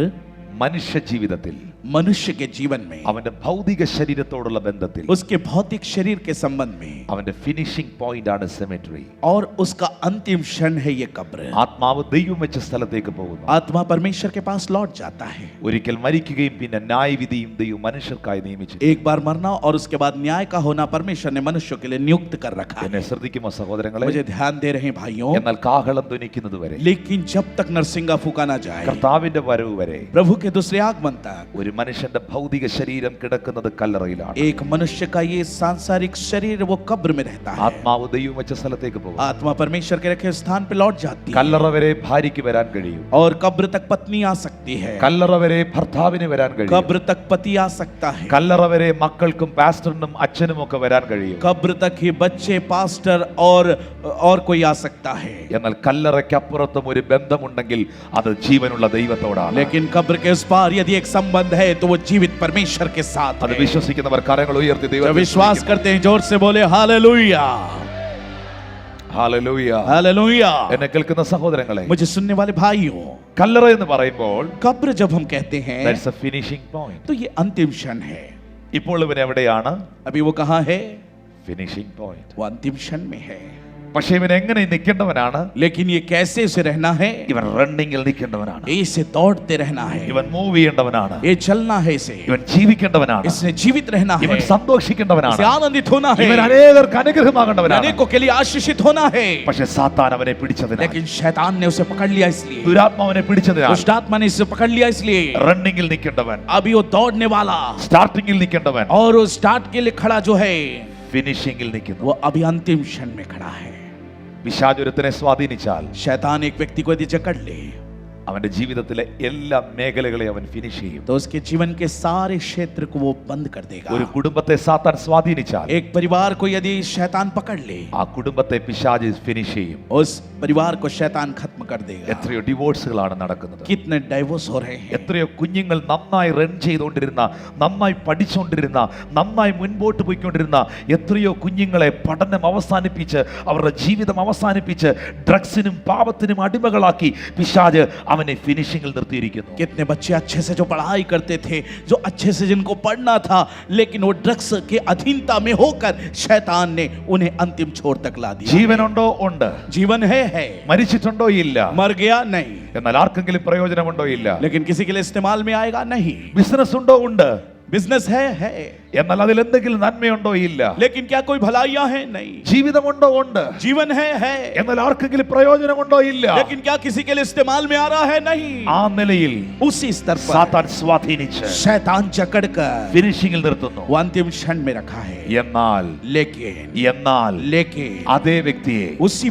മനുഷ്യ ജീവിതത്തിൽ मनुष्य के जीवन में അവന്റെ ഭൗതിക ശരീരത്തോടുള്ള ബന്ധത്തിൽ उसके भौतिक शरीर के संबंध में അവന്റെ ഫിനിഷിംഗ് പോയിന്റ് ആണ് സെമിറ്ററി. और उसका अंतिम क्षण है ये कब्र. ആത്മാവ് ദൈവം വെച്ച സ്ഥലത്തേക്ക് പോകുന്നു. आत्मा परमेश्वर के पास लौट जाता है. ഒരിക്കൽ മരിക്കുകയും പിന്നെ ന്യായവിധിയും ദൈവം മനുഷ്യർക്കായി നിയമിച്ചു. एक बार मरना और उसके बाद न्याय का होना परमेश्वर ने मनुष्यों के लिए नियुक्त कर रखा है. എന്നെ ശ്രദ്ധിക്കുമോ സഹോദരങ്ങളെ? मुझे ध्यान दे रहे हैं भाइयों. എന്നാൽ കാഹളം ധ്വനിക്കുന്നത് വരെ, लेकिन जब तक नरसिंगा फूका ना जाए, കർത്താവിന്റെ വരവ് വരെ, प्रभु के दूसरे आगमन तक, ഒരു മനുഷ്യന്റെ ഭൗതിക ശരീരം കിടക്കുന്നത് കല്ലറയിലാണ്. एक मनुष्य का ये सांसारिक शरीर वो कब्र में रहता है. ആത്മാവ് ദൈവം വെച്ച സ്ഥലത്തേക്ക് പോകും. आत्मा परमेश्वर के रखे स्थान पे लौट जाती है. കല്ലറ വരെ ഭാര്യയ്ക്ക് വരാൻ കഴിയും. और कब्र तक पत्नी आ सकती है. കല്ലറ വരെ ഭർത്താവിന് വരാൻ കഴിയും. कब्र तक पति आ सकता है. കല്ലറ വരെ മക്കൾക്കും പാസ്റ്ററിനും അച്ഛനും ഒക്കെ വരാൻ കഴിയും. कब्र तक ही बच्चे, पास्टर और कोई आ सकता है. എന്നാൽ കല്ലറയ്ക്കപ്പുറത്തും ഒരു ബന്ധമുണ്ടെങ്കിൽ അത് ജീവനുള്ള ദൈവത്തോടാണ്. लेकिन कब्र के उस पार यदि एक संबंध है तो वो जीवित परमेश्वर के साथ അത് है. വിശ്വസിക്കുന്നവർ കരങ്ങൾ ഉയർത്തി जो ദൈവത്തെ विश्वास करते हैं जोर से बोले हालेलुया. ഹല്ലേലൂയ. हालेलुया. എന്നെ കേൾക്കുന്ന സഹോദരങ്ങളെ, मुझे सुनने वाले भाइयों, കല്ലറ എന്ന് പറയുമ്പോൾ कब्र जब हम कहते हैं that's a finishing point. तो ये अंतिम क्षण है. ഇപ്പോൾ ഇവൻ എവിടെയാണ്? अभी वो कहाँ है? Finishing point. वो अंतिम क्षण में है. പക്ഷേ ഇവൻ എങ്ങനെ നിൽക്കേണ്ടവനാണ്? लेकिन ये कैसे उसे रहना है? ഇവൻ റണ്ണിങ്ങിൽ നിൽക്കേണ്ടവനാണ്. इसे दौड़ते रहना है. ഇവൻ മൂവ് ചെയ്യേണ്ടവനാണ്. ये चलना है. इसे ഇവൻ ജീവിക്കേണ്ടവനാണ്. इसने जीवित रहना है. ഇവൻ സന്തോഷിക്കേണ്ടവനാണ്. इसे आनंदित होना है. ഇവൻ അനേകർക്ക് അനുഗ്രഹമാകേണ്ടവനാണ്. अनेकों के लिए आशीषित होना है. പക്ഷേ സാത്താൻ അവനെ പിടിച്ചതിനാൽ, लेकिन शैतान ने उसे पकड़ लिया इसलिए, ദുരാത്മാവിനെ പിടിച്ചതിനാൽ, दुष्टात्मा ने इसे पकड़ लिया इसलिए, റണ്ണിങ്ങിൽ നിൽക്കേണ്ടവൻ, अभी वो दौड़ने वाला സ്റ്റാർട്ടിങ്ങിൽ നിൽക്കേണ്ടവൻ और वो स्टार्ट के लिए खड़ा जो है ഫിനിഷിങ്ങിൽ നിൽക്കുന്നു. वो अभी अंतिम क्षण में खड़ा है. പിശാച് ഒരുത്തനെ സ്വാധീനിച്ചാൽ शैतान एक व्यक्ति को यदि जकड़ ले അവന്റെ ജീവിതത്തിലെ എല്ലാ മേഖലകളെയും അവൻ ഫിനിഷ് ചെയ്യും. तो उसके जीवन के सारे क्षेत्र को वो बंद कर देगा. ഒരു കുടുംബത്തെ സാത്താൻ സ്വാധീനിച്ചാൽ, एक परिवार को यदि शैतान पकड़ ले, ആ കുടുംബത്തെ പിശാച് ഫിനിഷ് ചെയ്യും. उस परिवार को शैतान खत्म कर देगा. എത്രയോ ഡിവോഴ്സുകളാണ് നടക്കുന്നത്. कितने डाइवोर्स हो रहे हैं. എത്രയോ കുഞ്ഞുങ്ങൾ നന്നായി റൺ ചെയ്തുകൊണ്ടിരുന്ന, നന്നായി പഠിച്ചുകൊണ്ടിരുന്ന, നന്നായി മുൻപോട്ട് പോയിക്കൊണ്ടിരുന്ന എത്രയോ കുഞ്ഞുങ്ങളെ പഠനം അവസാനിപ്പിച്ച്, അവരുടെ ജീവിതം അവസാനിപ്പിച്ച് ഡ്രഗ്സിനും പാപത്തിനും അടിമകളാക്കി പിശാച് അവനെ ഫിനിഷിംഗിൽ നിർത്തിയിരിക്കുന്നു. कितने बच्चे अच्छे से जो पढ़ाई करते थे, जो अच्छे से जिनको पढ़ना था, लेकिन वो ड्रग्स के अधीनता में होकर शैतान ने उन्हें अंतिम छोर तक ला दिया. ജീവനുണ്ടോ? ഉണ്ട്. जीवन है. മരിച്ചിട്ടുണ്ടോ? ഇല്ല. मर गया? नहीं. എന്നാൽ ആർക്കെങ്കിലും പ്രയോജനമുണ്ടോ? ഇല്ല. लेकिन किसी के लिए इस्तेमाल में आएगा? नहीं. ബിസിനസ് ഉണ്ടോ? ഉണ്ട്. बिजनेस है. എന്നാൽ അതിൽ എന്തെങ്കിലും നന്മയുണ്ടോ? ഇല്ല. लेकिन क्या कोई भलाइयां हैं? नहीं. ജീവിതമുണ്ടോ? ഉണ്ട്. जीवन है. എന്നാൽ ആർക്കെങ്കിലും പ്രയോജനമുണ്ടോ? ഇല്ല. लेकिन क्या किसी के लिए इस्तेमाल में आ रहा है? नहीं. ആ നിലയിൽ उसी स्तर पर സാത്താൻ സ്വാധീനിച്ച് शैतान जकड़कर ഫിനിഷിംഗിൽ നിർത്തുന്നു. वो अंतिम क्षण में रखा है. എന്നാൽ लेकिन അതേ വ്യക്തിയെ, उसी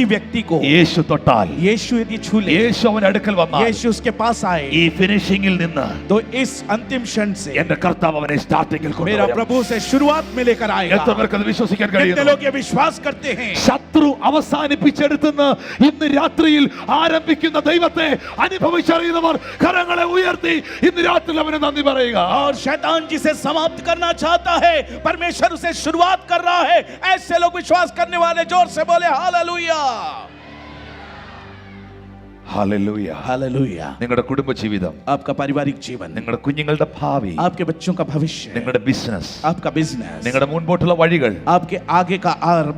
व्यक्ति को യേശു തൊട്ടാൽ, यीशु यदि छू ले, യേശു അവന്റെ അടുക്കൽ വന്നാൽ, यीशु उसके पास आए, ഈ ഫിനിഷിംഗിൽ നിന്ന് तो इस अंतिम क्षण से എന്റെ കർത്താവ് അവനെ സ്റ്റാർട്ടിംഗിൽ मेरा കൊണ്ടുവരും. प्रभु से शुरुआत में लेकर आएगा. എത്ര പേർക്ക് അത് വിശ്വസിക്കാൻ कितने കഴിയുന്നു? लोग ये विश्वास करते हैं? ശത്രു അവസാനിപ്പിച്ചെടുത്തുനിന്ന് ഇന്ന് രാത്രിയിൽ ആരംഭിക്കുന്ന ദൈവത്തെ അനുഭവിച്ചറിയുന്നവർ കരങ്ങളെ ഉയർത്തി ഇന്ന് രാത്രിയിൽ അവന് നന്ദി പറയുക. और शैतान जिसे समाप्त करना चाहता है, परमेश्वर उसे शुरुआत कर रहा है. ऐसे लोग विश्वास करने वाले जोर से बोले हालेलुया. ഹല്ലേലൂയ. हालेलुया. നിങ്ങളുടെ കുടുംബജീവിതം, आपका पारिवारिक जीवन, നിങ്ങളുടെ കുഞ്ഞുങ്ങളുടെ ഭാവി, आपके बच्चों का भविष्य, നിങ്ങളുടെ ബിസിനസ്, आपका बिजनेस, നിങ്ങളുടെ മുൻപോട്ടുള്ള വഴികൾ आपके आगे का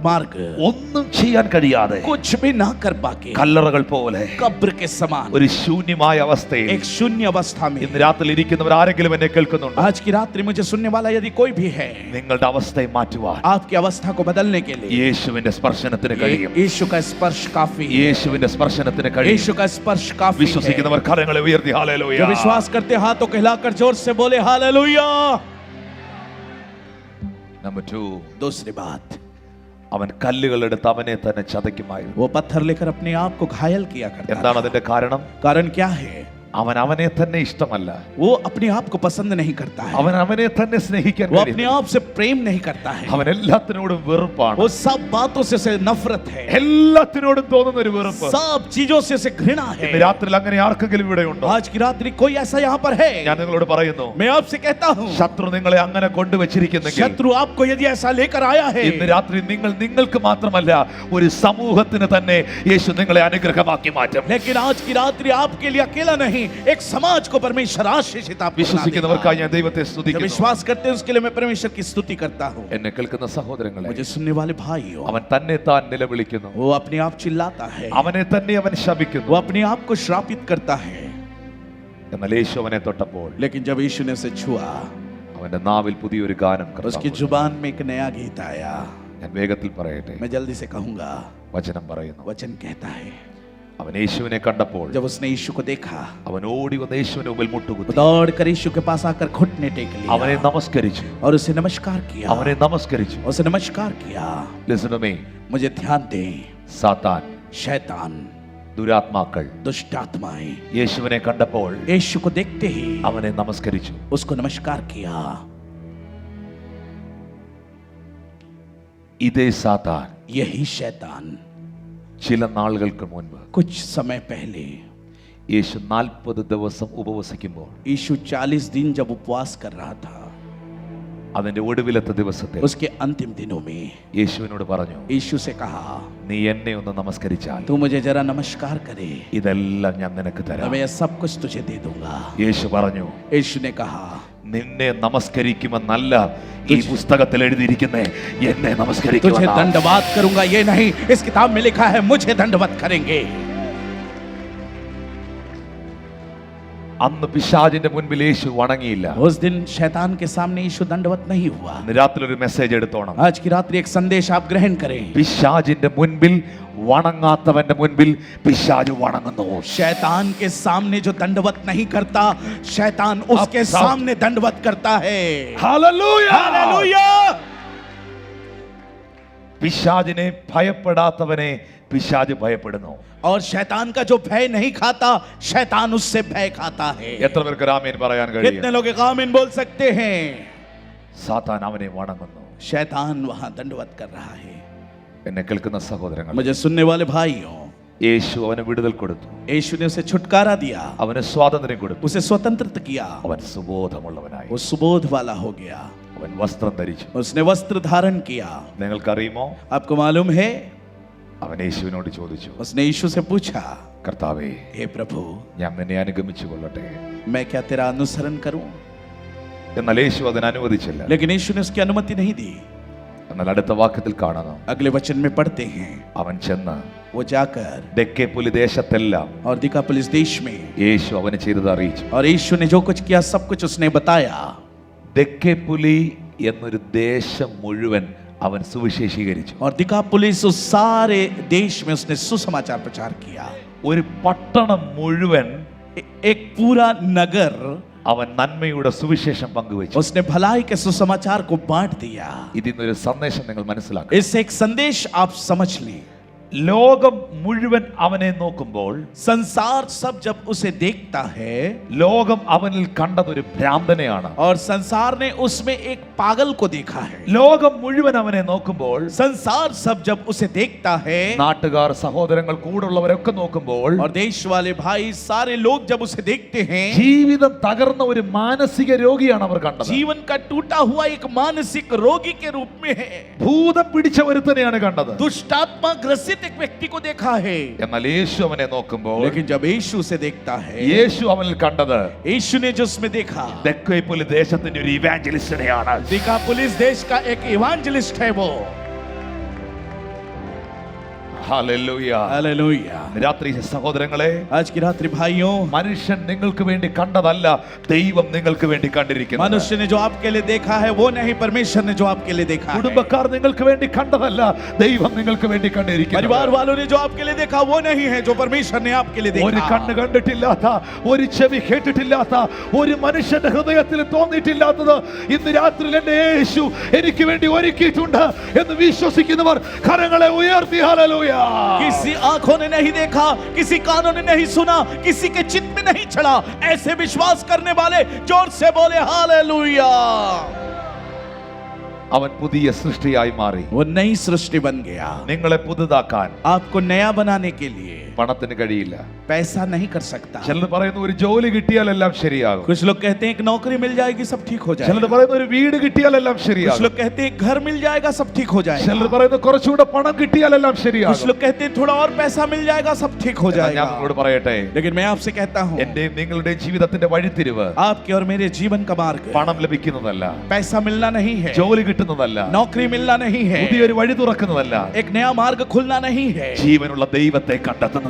मार्ग ഒന്നും ചെയ്യാൻ കഴിയാതെ कुछ भी ना कर पाके കല്ലറകൾ പോലെ कब्र के समान ഒരു ശൂന്യമായ അവസ്ഥയിൽ एक शून्य अवस्था में ഇന്ന് രാത്രിയിൽ ഇരിക്കുന്നവർ ആരെങ്കിലും എന്നെ കേൾക്കുന്നുണ്ടോ? आज की रात्रि मुझे सुनने वाला यदि कोई भी है, നിങ്ങളുടെ അവസ്ഥയെ മാറ്റുവാൻ आपकी अवस्था को बदलने के लिए യേശുവിന്റെ സ്പർശനത്തിന് കഴിയും. यीशु का स्पर्श काफी है. യേശുവിന്റെ സ്പർശനത്തിന് കഴിയും. यीशु का स्पर्श काफी है. വിശ്വസിക്കുന്നവർ കരങ്ങളെ ഉയർത്തി ഹല്ലേലൂയ. जो विश्वास करते हाथों को हिलाकर जोर से बोले हालेलुया. നമ്പർ 2, दूसरी बात, അവൻ കല്ലുകൾ എടുത്ത് അവനെ തന്നെ ചതയ്ക്കുമായിരുന്നു. वो पत्थर लेकर अपने आप को घायल किया करता എന്താണ് था. അതിന്റെ കാരണം? कारण क्या है? അവൻ അവനെ തന്നെ ഇഷ്ടമല്ല. वो अपने आप को पसंद नहीं करता है. അവൻ അവനെ തന്നെ സ്നേഹിക്കാൻ वो अपने കഴിയുന്നില്ല. आप से प्रेम नहीं करता है. അവൻ എല്ലാത്തിനോടും വെറുപ്പാണ്. वो सब बातों से उसे नफरत है. എല്ലാത്തിനോടും തോന്നുന്ന ഒരു വെറുപ്പ്. सब चीजों से उसे घृणा है. ഇന്ന് രാത്രിയിൽ അങ്ങനെ ആർക്കെങ്കിലും ഇവിടെ ഉണ്ടോ? आज की रात्रि कोई ऐसा यहाँ पर है? ഞാൻ നിങ്ങളോട് പറയുന്നു, मैं आपसे कहता हूँ, ശത്രു നിങ്ങളെ അങ്ങനെ കൊണ്ടുവച്ചിരിക്കുന്നെങ്കിൽ शत्रु आपको यदि ऐसा लेकर आया है, ഇന്ന് രാത്രി നിങ്ങൾക്ക് മാത്രമല്ല ഒരു സമൂഹത്തിന് തന്നെ യേശു നിങ്ങളെ അനുഗ്രഹമാക്കി മാറ്റും. लेकिन आज की रात्रि आपके लिए अकेला नहीं, नहीं, एक समाज को परमेश्वर आशीषित आपको बना देगा। വിശ്വസിക്കുന്നവർക്കായി ഞാൻ ദൈവത്തെ जो സ്തുതിക്കുന്നു. विश्वास करते हैं उसके लिए मैं परमेश्वर की स्तुति करता हूँ। എന്നെ കേൾക്കുന്ന സഹോദരങ്ങളെ, मुझे सुनने वाले भाइयों, അവൻ തന്നെ താൻ നിലവിളിക്കുന്നു, वो अपने आप चिल्लाता है, അവനെ തന്നെ അവൻ ശപിക്കുന്നു. वो अपने आप को श्रापित करता है। എന്നാൽ യേശു അവനെ തൊട്ടപ്പോൾ लेकिन जब यीशु ने उसे छुआ, അവന്റെ നാവിൽ പുതിയൊരു ഗാനം उसकी കർത്താവ്. जुबान में एक नया गीत आया। ഞാൻ വേഗത്തിൽ പറയട്ടെ, मैं जल्दी से कहूंगा, വചനം പറയുന്നു, वचन कहता है, അവൻ യേശുവിനെ കണ്ടപ്പോൾ जब उसने यीशु को देखा, അവൻ ഓടി വന്ന് യേശുവിന്റെ മുമ്പിൽ वो മുട്ടുകുത്തി दौड़ कर यीशु के पास आकर घुटने टेक അവനെ लिया നമസ്കരിച്ചു, और उसे नमस्कार किया। അവനെ നമസ്കരിച്ചു. उसे नमस्कार किया। Listen to me. मुझे ध्यान दें, സാത്താൻ, शैतान, ദുരാത്മാക്കൾ दुष्ट आत्माएं യേശുവിനെ കണ്ടപ്പോൾ यीशु को देखते ही അവനെ നമസ്കരിച്ചു. उसको नमस्कार किया। ഇതേ സാത്താൻ यही शैतान ചില നാളുകൾക്ക് മുൻപ് कुछ समय पहले യേശു 40 ദിവസം ഉപവസിക്കുമ്പോൾ यीशु 40 दिन जब उपवास कर रहा था, അതിന്റെ ഒടുവിലത്തെ ദിവസത്തിൽ उसके अंतिम दिनों में യേശുവിനോട് പറഞ്ഞു, यीशु से कहा, നീ എന്നെ ഒന്ന് നമസ്കരിച്ചാൽ तू मुझे जरा नमस्कार करे, ഇതെല്ലാം ഞാൻ നിനക്ക് तो തരാം. मैं यह सब कुछ तुझे दे दूंगा। യേശു പറഞ്ഞു, यीशु ने कहा, നിന്നെ നമസ്കരിക്കുമെന്നല്ല ഈ പുസ്തകത്തിൽ എഴുതിയിരിക്കുന്നേ, എന്നെ तुझे നമസ്കരിക്കുക. दंडवात करूंगा ये नहीं, इस किताब में लिखा है मुझे दंडवत करेंगे। അന്ന് പിശാചിന്റെ മുൻപിൽ യേശു വണങ്ങിയില്ല. उस दिन शैतान के सामने यीशु दंडवत नहीं हुआ। ഇന്ന് രാത്രി ഒരു മെസ്സേജ് എടുത്തോണം. आज की रात्रि एक संदेश आप ग्रहण करें। പിശാചിന്റെ മുൻപിൽ വണങ്ങാത്തവന്റെ മുൻപിൽ പിശാച് വണങ്ങുന്നു. शैतान के सामने जो दंडवत नहीं करता, शैतान उसके अब सब- सामने दंडवत करता है। ഹല്ലേലൂയ. हालेलुया। പിശാചിനെ ഭയപ്പെടാത്തവനെ പിശാച് ഭയപ്പെടുന്നു. और शैतान का जो भय नहीं खाता, शैतान उससे भय खाता है। എത്ര പേർക്ക് ആമേൻ പറയാൻ കഴിയും? कितने लोग एक आमीन बोल सकते हैं? സാത്താൻ അവനെ വണങ്ങുന്നു. शैतान वहां दंडवत कर रहा है। എന്നെ കേൾക്കുന്ന സഹോദരങ്ങൾ, मुझे सुनने वाले भाइयों, യേശു അവന് വിടുതൽ കൊടുത്തു, यीशु ने उसे छुटकारा दिया, അവന് സ്വാതന്ത്ര്യം കൊടുത്തു. उसे स्वतंत्र किया। അവൻ സുബോധമുള്ളവനായി. वो सुबोध वाला हो गया। അവൻ വസ്ത്രം ധരിച്ചു. उसने वस्त्र धारण किया। നിങ്ങൾക്കറിയുമോ, आपको मालूम है, അവൻ യേശുവിനോട് ചോദിച്ചു, उसने यीशु से पूछा, കർത്താവേ, हे प्रभु, ഞാൻ നിന്നെ അനുഗമിച്ചു കൊള്ളട്ടെ? मैं क्या तेरा अनुसरण करूं? എന്നാൽ യേശു അതിന് അനുവദിച്ചില്ല. लेकिन यीशु ने उसकी अनुमति नहीं दी। എന്നാൽ അടുത്ത വാക്യത്തിൽ കാണുന്നു, अगले वचन में पढ़ते हैं, അവൻ ചെന്ന് वो जाकर ദെക്കേപുലി ദേശത്തെല്ലാം और दिकापुलिस देश में യേശു അവന് ചെയ്തത് അറിയിച്ചു. और यीशु ने जो कुछ किया सब कुछ उसने बताया। ദെക്കേപുലി എന്നൊരു ദേശം മുഴുവൻ അവൻ സുവിശേഷീകരിച്ചു. और दिकापुलिस उस सारे देश में उसने सुसमाचार प्रचार किया। ഒരു പട്ടണം മുഴുവൻ एक पूरा नगर അവൻ നന്മയുടെ സുവിശേഷം പങ്കുവച്ചു. उसने भलाई के सुसमाचार को बांट दिया। ഇതിൽ നിന്നൊരു സന്ദേശം നിങ്ങൾ മനസ്സിലാക്കുക. इससे एक संदेश आप समझ लें। ലോകം മുഴുവൻ അവനെ നോക്കുമ്പോൾ संसार सब जब उसे देखता है, ലോകം അവനിൽ കണ്ടതൊരു ഭ്രാന്തനെയാണ്. और संसार ने उसमें एक पागल को देखा है। ലോകം മുഴുവൻ അവനെ നോക്കുമ്പോൾ, संसार सब जब उसे देखता है, നാട്ടുകാർ, സഹോദരങ്ങൾ, കൂടുള്ളവരൊക്കെ നോക്കുമ്പോൾ, और देश वाले भाई सारे लोग जब उसे देखते हैं, ജീവിതം തകർന്ന ഒരു മാനസിക രോഗിയാണ് അവർ കണ്ടത്. जीवन का टूटा हुआ एक मानसिक रोगी के रूप में है। ഭൂതം പിടിച്ച ഒരുത്തനെയാണ് കണ്ടത്. दुष्टात्मा ग्रसित एक व्यक्ति को देखा है। എന്നാൽ യേശു അവനെ നോക്കുമ്പോൾ, लेकिन जब यीशु उसे देखता है, യേശു അവനിൽ കണ്ടത് यीशु ने जो उसमें देखा, ദെക്കേപുലി ദേശത്തിന്റെ ഒരു ഇവാഞ്ചലിസ്റ്റിനെയാണ്. दिकापुलिस देश का एक इवांजलिस्ट है वो। ഹല്ലേലൂയ. हालेलुया। രാത്രി സഹോദരങ്ങളെ, आज की रात्रि भाइयों, മനുഷ്യൻ നിങ്ങൾക്ക് വേണ്ടി കണ്ടതല്ല, ദൈവം നിങ്ങൾക്ക് വേണ്ടി കണ്ടിരിക്കുന്നു. मनुष्य ने जो आपके लिए देखा है वो नहीं, परमेश्वर ने जो आपके लिए देखा है। കുടുംബക്കാർ നിങ്ങൾക്ക് വേണ്ടി കണ്ടതല്ല, ദൈവം നിങ്ങൾക്ക് വേണ്ടി കണ്ടിരിക്കുന്നു. परिवार वालों ने जो आपके लिए देखा वो नहीं है, जो परमेश्वर ने आपके लिए ഒരു देखा। കണ്ണ് കണ്ടിട്ടില്ലാത്ത, ഒരു ചെവി കേട്ടിട്ടില്ലാത്ത, ഒരു മനുഷ്യന്റെ ഹൃദയത്തിൽ തോന്നിയിട്ടില്ലാത്തത് ഇന്ന് രാത്രി എന്റെ യേശു എനിക്ക് വേണ്ടി ഒരുക്കിയിട്ടുണ്ട് എന്ന് വിശ്വസിക്കുന്നവർ കരങ്ങളെ ഉയർത്തി ഹല്ലേലൂയ. किसी आंखों ने नहीं देखा, किसी कानों ने नहीं सुना, किसी के चित्त में नहीं चढ़ा, ऐसे विश्वास करने वाले जोर से बोले हालेलुया। അവൻ പുതിയ സൃഷ്ടിയായി മാറി. वो नई सृष्टि बन गया. നിങ്ങളെ പുതുതാക്കാൻ आपको नया बनाने के लिए പണത്തിന് കഴിയില്ല. पैसा नहीं कर सकता. ചിലർ പറയുന്നു ഒരു ജോലി കിട്ടിയാൽ എല്ലാം ശരിയാകും. कुछ लोग कहते हैं एक नौकरी मिल जाएगी सब ठीक हो ചിലർ जाएगा. പറയുന്നു ഒരു വീട് കിട്ടിയാൽ എല്ലാം कुछ ശരിയാകും. लोग कहते हैं घर मिल जाएगा सब ठीक हो ചിലർ जाएगा. പറയുന്നു കുറച്ചുകൂടെ പണം കിട്ടിയാൽ എല്ലാം कुछ ശരിയാകും. लोग कहते हैं थोड़ा और पैसा मिल जाएगा सब ठीक हो എന്നാൽ ഞാൻ जाएगा. നിങ്ങളോട് പറയട്ടെ, लेकिन मैं आपसे कहता हूँ എന്റെയും നിങ്ങളുടെയും ജീവിതത്തിന്റെ വഴിത്തിരിവ് आपके और मेरे जीवन का मार्ग പണം ലഭിക്കുന്നതല്ല, पैसा मिलना नहीं है, ജോലി കിട്ടുന്നതല്ല, नौकरी मिलना नहीं है, പുതിയൊരു വഴി തുറക്കുന്നതല്ല, एक नया मार्ग खुलना नहीं है, ജീവനുള്ള ദൈവത്തെ जीवित കണ്ടെത്തുന്നതാണ്.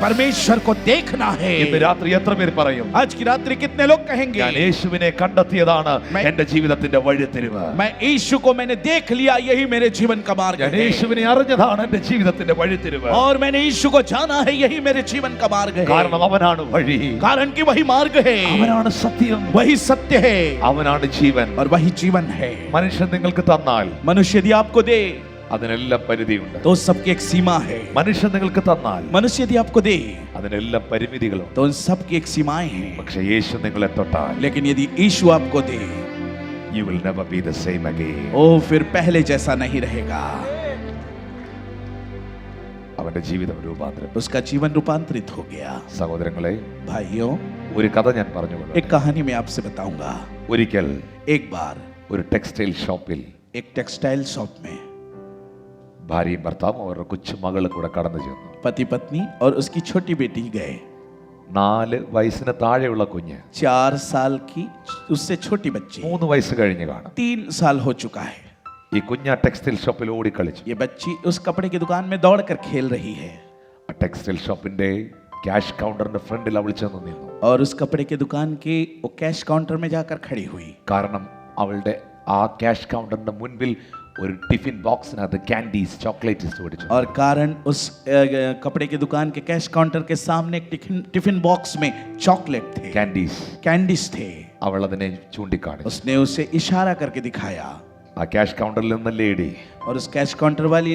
परमेश्वर को देखना है. ഇന്ന് രാത്രി എത്ര പേര് പറയും, आज की रात्रि कितने लोग कहेंगे ഞാൻ യേശുവിനെ കണ്ടെത്തിയതാണ് मैं- എന്റെ ജീവിതത്തിന്റെ വഴിത്തിരിവ്, मैं यीशु को मैंने देख लिया, यही मेरे जीवन का मार्ग ഞാൻ है, യേശുവിനെ അറിഞ്ഞതാണ് എന്റെ ജീവിതത്തിന്റെ വഴിത്തിരിവ്. और मैंने यीशु को जाना है, यही मेरे जीवन का मार्ग है. കാരണം അവനാണ് വഴി, कारण कि वही मार्ग है, അവനാണ് സത്യം, वही सत्य है അവനാണ് ജീവൻ. और वही जीवन है. മനുഷ്യൻ നിങ്ങൾക്ക് തന്നാൽ मनुष्य यदि आपको दे അതിനെല്ലാം പരിധിയുണ്ട്. तो सबकी एक सीमा है. മനുഷ്യൻ നിങ്ങൾക്ക് തന്നാൽ मनुष्य यदि आपको दे അതിനെല്ലാം പരിമിതികളുണ്ട്. तो उन सबकी एक सीमाएं हैं. പക്ഷെ യേശു നിങ്ങളെ തൊട്ടാൽ लेकिन यदि यीशु आपको दे you will never be the same again. ओ फिर पहले जैसा नहीं रहेगा. അവന്റെ ജീവിതം രൂപാന്തരം. उसका जीवन रूपांतरित हो गया. സഹോദരങ്ങളെ, भाइयों, ഒരു കഥ ഞാൻ പറഞ്ഞുകൊള്ളു. एक कहानी मैं आपसे बताऊंगा. ഒരിക്കൽ एक बार ഒരു ടെക്സ്റ്റൈൽ ഷോപ്പിൽ एक टेक्सटाइल शॉप में ഭാര്യയും ഭർത്താവും അവരുടെ കൊച്ചു മകളും കൂടെ കടന്നു ചെന്നു. पति पत्नी और उसकी छोटी बेटी गए. 4 വയസ്സിന് താഴെയുള്ള കുഞ്ഞ് 4 साल की उससे छोटी बच्ची 3 വയസ്സ് കഴിഞ്ഞ് കാണും. 3 साल हो चुका है. ഈ കുഞ്ഞ് ആ ടെക്സ്റ്റൈൽ ഷോപ്പിൽ ഓടിക്കളിച്ചു. ये बच्ची उस कपड़े की दुकान में दौड़कर खेल रही है ആ ടെക്സ്റ്റൈൽ ഷോപ്പിന്റെ ക്യാഷ് കൗണ്ടറിന്റെ ഫ്രണ്ടിൽ അവൾ ചെന്ന് നിന്നു. और उस कपड़े की दुकान के वो कैश काउंटर में जाकर खड़ी हुई. കാരണം അവളുടെ ആ ക്യാഷ് കൗണ്ടറിന്റെ മുൻപിൽ ഒരു ടിഫിൻ ബോക്സിനകത്ത് ക്യാൻഡീസ് ചോക്ലേറ്റ്സ് ഓടിച്ചു. और कारण उस कपड़े की दुकान के कैश काउंटर के सामने एक टिफिन बॉक्स में चॉकलेट थे, ക്യാൻഡീസ് कैंडीज थे. അവൾ അതിനെ ചൂണ്ടിക്കാണിച്ചു. उसने उसे इशारा करके दिखाया ആ ക്യാഷ് കൗണ്ടറിൽ നിന്ന് ലേഡി और उस कैश काउंटर वाली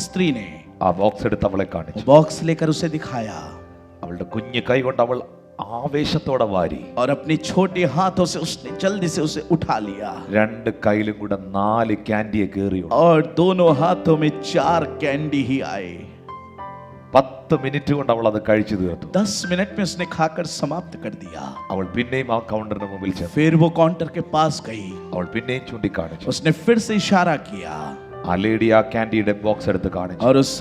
स्त्री ने ആ ബോക്സ് എടുത്ത് അവളെ കാണിച്ചു. बॉक्स लेकर उसे दिखाया അവളുടെ കുഞ്ഞു കൈ കൊണ്ട് അവൾ ആവേശത്തോടെ വാരി और अपने छोटे हाथों से उसने जल्दी से उसे उठा लिया 2 കൈയിലും കൂടെ 4 ക്യാൻഡിയെ കേറി. और दोनों हाथों में 4 कैंडी ही आए. 10 മിനിറ്റ് കൊണ്ട് അവൾ അത് കഴിച്ചു തീർത്തു. 10 मिनट में उसने खाकर समाप्त कर दिया. അവൾ പിന്നെയും ആ കൗണ്ടറിന് മുമ്പിൽ ചെന്നു. फिर वो काउंटर के पास गई. അവൾ പിന്നെയും ചൂണ്ടിക്കാണിച്ചു. उसने फिर से इशारा किया ആ ലേഡി ആ ക്യാൻഡിയുടെ ബോക്സ് എടുത്ത് കാണിച്ചു. और उस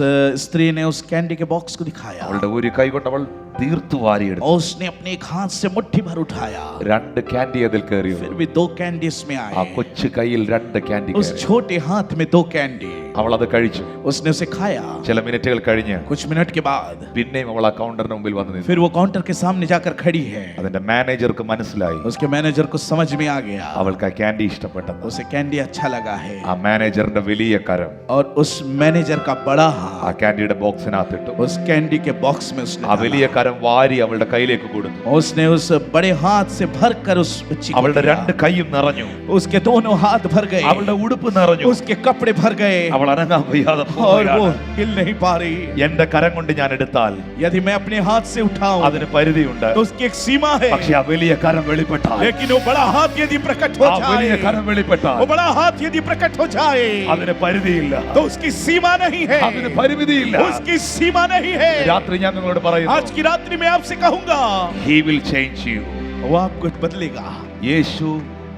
स्त्री ने उस कैंडी के बॉक्स को दिखाया അവളുടെ ഒരു കൈ കൊണ്ട് അവൾ തീർത്തു വാരിയെടുത്തു. और उसने अपने एक हाथ से मुट्ठी भर उठाया. 2 ക്യാൻഡി അതിൽ കയറി. फिर भी 2 कैंडी इसमें ആ आए. കൊച്ചു കൈയിൽ 2 ക്യാൻഡി उस കയറി. छोटे हाथ में 2 कैंडी. അവൾ അത് കഴിച്ചു. उसने उसे खाया. ചില മിനിറ്റുകൾ കഴിഞ്ഞ് कुछ मिनट के बाद പിന്നെയും അവൾ ആ കൗണ്ടറിന് മുമ്പിൽ വന്നു നിന്നു. फिर वो काउंटर के सामने जाकर खड़ी है. അതിന്റെ മാനേജർക്ക് മനസ്സിലായി उसके मैनेजर को समझ में आ गया. അവൾക്ക് ആ ക്യാൻഡി ഇഷ്ടപ്പെട്ടെന്ന്. उसे कैंडी अच्छा लगा है. ആ മാനേജറിന്റെ വലിയ കരം और उस मैनेजर का बड़ा ആ हाथ ക്യാൻഡിയുടെ ബോക്സിനകത്തിട്ടു. उस कैंडी के बॉक्स में उसने ആ डाला. വലിയ കരം വാരി അവളുടെ കയ്യിലേക്ക് കൊടുത്തു. उसने उस बड़े हाथ से भरकर उस बच्ची को അവളുടെ दिया. 2 കൈയും നിറഞ്ഞു. उसके दोनों हाथ भर गए. അവളുടെ ഉടുപ്പ് നിറഞ്ഞു. उसके कपड़े भर गए അവൾ അനങ്ങാൻ വയ്യാതെ और वो പോവുകയാണ്. हिल नहीं पा रही. എന്റെ കരം കൊണ്ട് ഞാൻ എടുത്താൽ यदि मैं अपने हाथ से उठाऊं അതിന് പരിധിയുണ്ട്. तो उसकी एक सीमा है. പക്ഷെ ആ വലിയ കരം വെളിപ്പെട്ടാൽ, लेकिन वो बड़ा हाथ यदि प्रकट हो ആ വലിയ जाए, കരം വെളിപ്പെട്ടാൽ वो बड़ा हाथ यदि प्रकट हो जाए അതിന് പരിധിയില്ല, तो उसकी सीमा नहीं है. അതിന് പരിമിതിയില്ല. उसकी सीमा नहीं है. രാത്രി ഞാൻ നിങ്ങളോട് आज പറയുന്നു, की रात्रि में आपसे कहूंगा he will change you. वो आपको बदलेगा. യേശു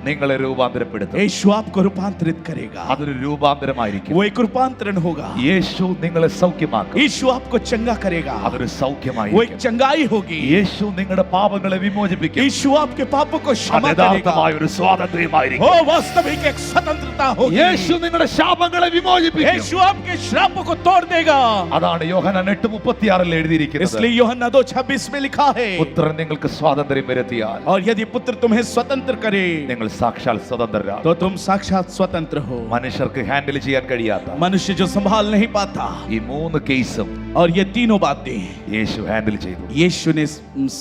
നിങ്ങളെ രൂപാന്തരപ്പെടുത്തും. यीशु आपको रूपांतरित करेगा. അതൊരു രൂപാന്തരമായിരിക്കും. वो एक रूपांतरण होगा. യേശു നിങ്ങളെ സൗഖ്യമാക്കും. यीशु आपको चंगा करेगा. അതൊരു वो एक സൗഖ്യമായിരിക്കും. चंगाई होगी. യേശു നിങ്ങളുടെ പാപങ്ങളെ വിമോചിപ്പിക്കും. यीशु आपके पापों को അത് क्षमा करेगा. യഥാർത്ഥമായ ഒരു സ്വാതന്ത്ര്യമായിരിക്കും. वो वास्तविक एक स्वतंत्रता होगी. യേശു നിങ്ങളുടെ ശാപങ്ങളെ വിമോചിപ്പിക്കും. यीशु आपके श्रापों को तोड़ देगा. അതാണ് യോഹന്നാൻ 8:36 എഴുതിയിരിക്കുന്നത്. इसलिए यूहन्ना 2:26 में लिखा है, പുത്രൻ നിങ്ങൾക്ക് സ്വാതന്ത്ര്യം വരുത്തിയാൽ और यदि पुत्र तुम्हें स्वतंत्र करे നിങ്ങൾ സാക്ഷാൽ സ്വതന്ത്രരാകും. तो तुम साक्षात स्वतंत्र हो. മനുഷ്യർക്ക് ഹാൻഡിൽ ചെയ്യാൻ കഴിയാത്ത मनुष्य जो संभाल नहीं पाता ഈ 3 കേസും और ये तीनों बातें യേശു ഹാൻഡിൽ ചെയ്തു. यीशु ने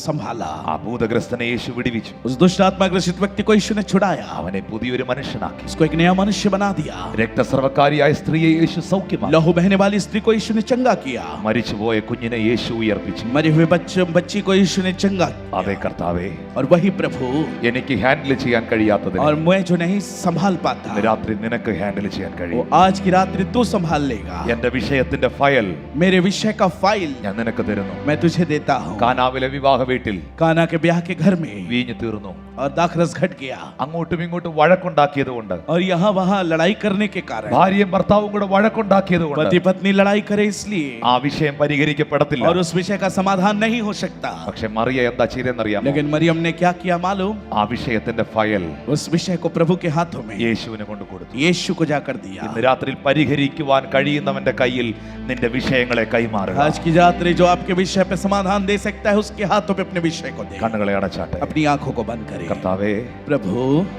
संभाला. ആ ഭൂതഗ്രസ്തനെ യേശു വിടുവിച്ചു. उस दुष्ट आत्मा ग्रसित व्यक्ति को यीशु ने छुड़ाया. അവനെ പുതിയൊരു മനുഷ്യനാക്കി. उसको एक नया मनुष्य बना दिया. രക്തസ്രവക്കാരിയായ സ്ത്രീയെ യേശു സൗഖ്യമാക്കി. लहू बहने वाली स्त्री को यीशु ने चंगा किया. മരിച്ചുപോയ കുഞ്ഞിനെ യേശു ഉയർപ്പിച്ചു. मरे हुए बच्ची को यीशु ने चंगा അതേ किया. കർത്താവേ, और वही प्रभु, എനിക്ക് ഹാൻഡിൽ ചെയ്യാൻ കഴിയാത്തതിനെ और मैं जो नहीं संभाल पाता, ഇന്ന് രാത്രി നിനക്ക് ഹാൻഡിൽ ചെയ്യാൻ वो കഴിയും. आज की रात्रि तू संभाल लेगा. എന്റെ വിഷയത്തിന്റെ ഫയൽ मेरे विषय का फाइल ഞാൻ നിനക്ക് തരുന്നു. मैं तुझे देता हूँ. കാനാവിലെ വിവാഹ വീട്ടിൽ काना के ब्याह के घर में വീഞ്ഞു തീർന്നു. और दाखरस घट गया. അങ്ങോട്ടും ഇങ്ങോട്ടും വഴക്കുണ്ടാക്കിയത് കൊണ്ട്, और यहाँ वहाँ लड़ाई करने के कारण, ഭാര്യയും ഭർത്താവും കൂടെ വഴക്കുണ്ടാക്കിയത് കൊണ്ട് पति पत्नी लड़ाई करे इसलिए, ആ വിഷയം പരിഹരിക്കപ്പെടത്തില്ല. और उस विषय का समाधान नहीं हो सकता. പക്ഷെ മറിയ എന്താ ചെയ്തെന്നറിയാമോ? लेकिन मरियम ने क्या किया मालूम? ആ വിഷയത്തിന്റെ ഫയൽ उस विषय को प्रभु के हाथों में യേശുവിനെ കൊണ്ട് കൊടുത്തു. यीशु को जाकर दिया. ഇന്ന് രാത്രിയിൽ പരിഹരിക്കുവാൻ കഴിയുന്നവന്റെ കയ്യിൽ നിന്റെ വിഷയങ്ങളെ കൈമാറുക. आज की रात्रि जो आपके विषय पे समाधान दे सकता है, उसके हाथों पे अपने विषय को दे. കണ്ണുകളെ അടച്ചാട്ടെ. अपनी आंखों को बंद करे. കർത്താവേ, प्रभु,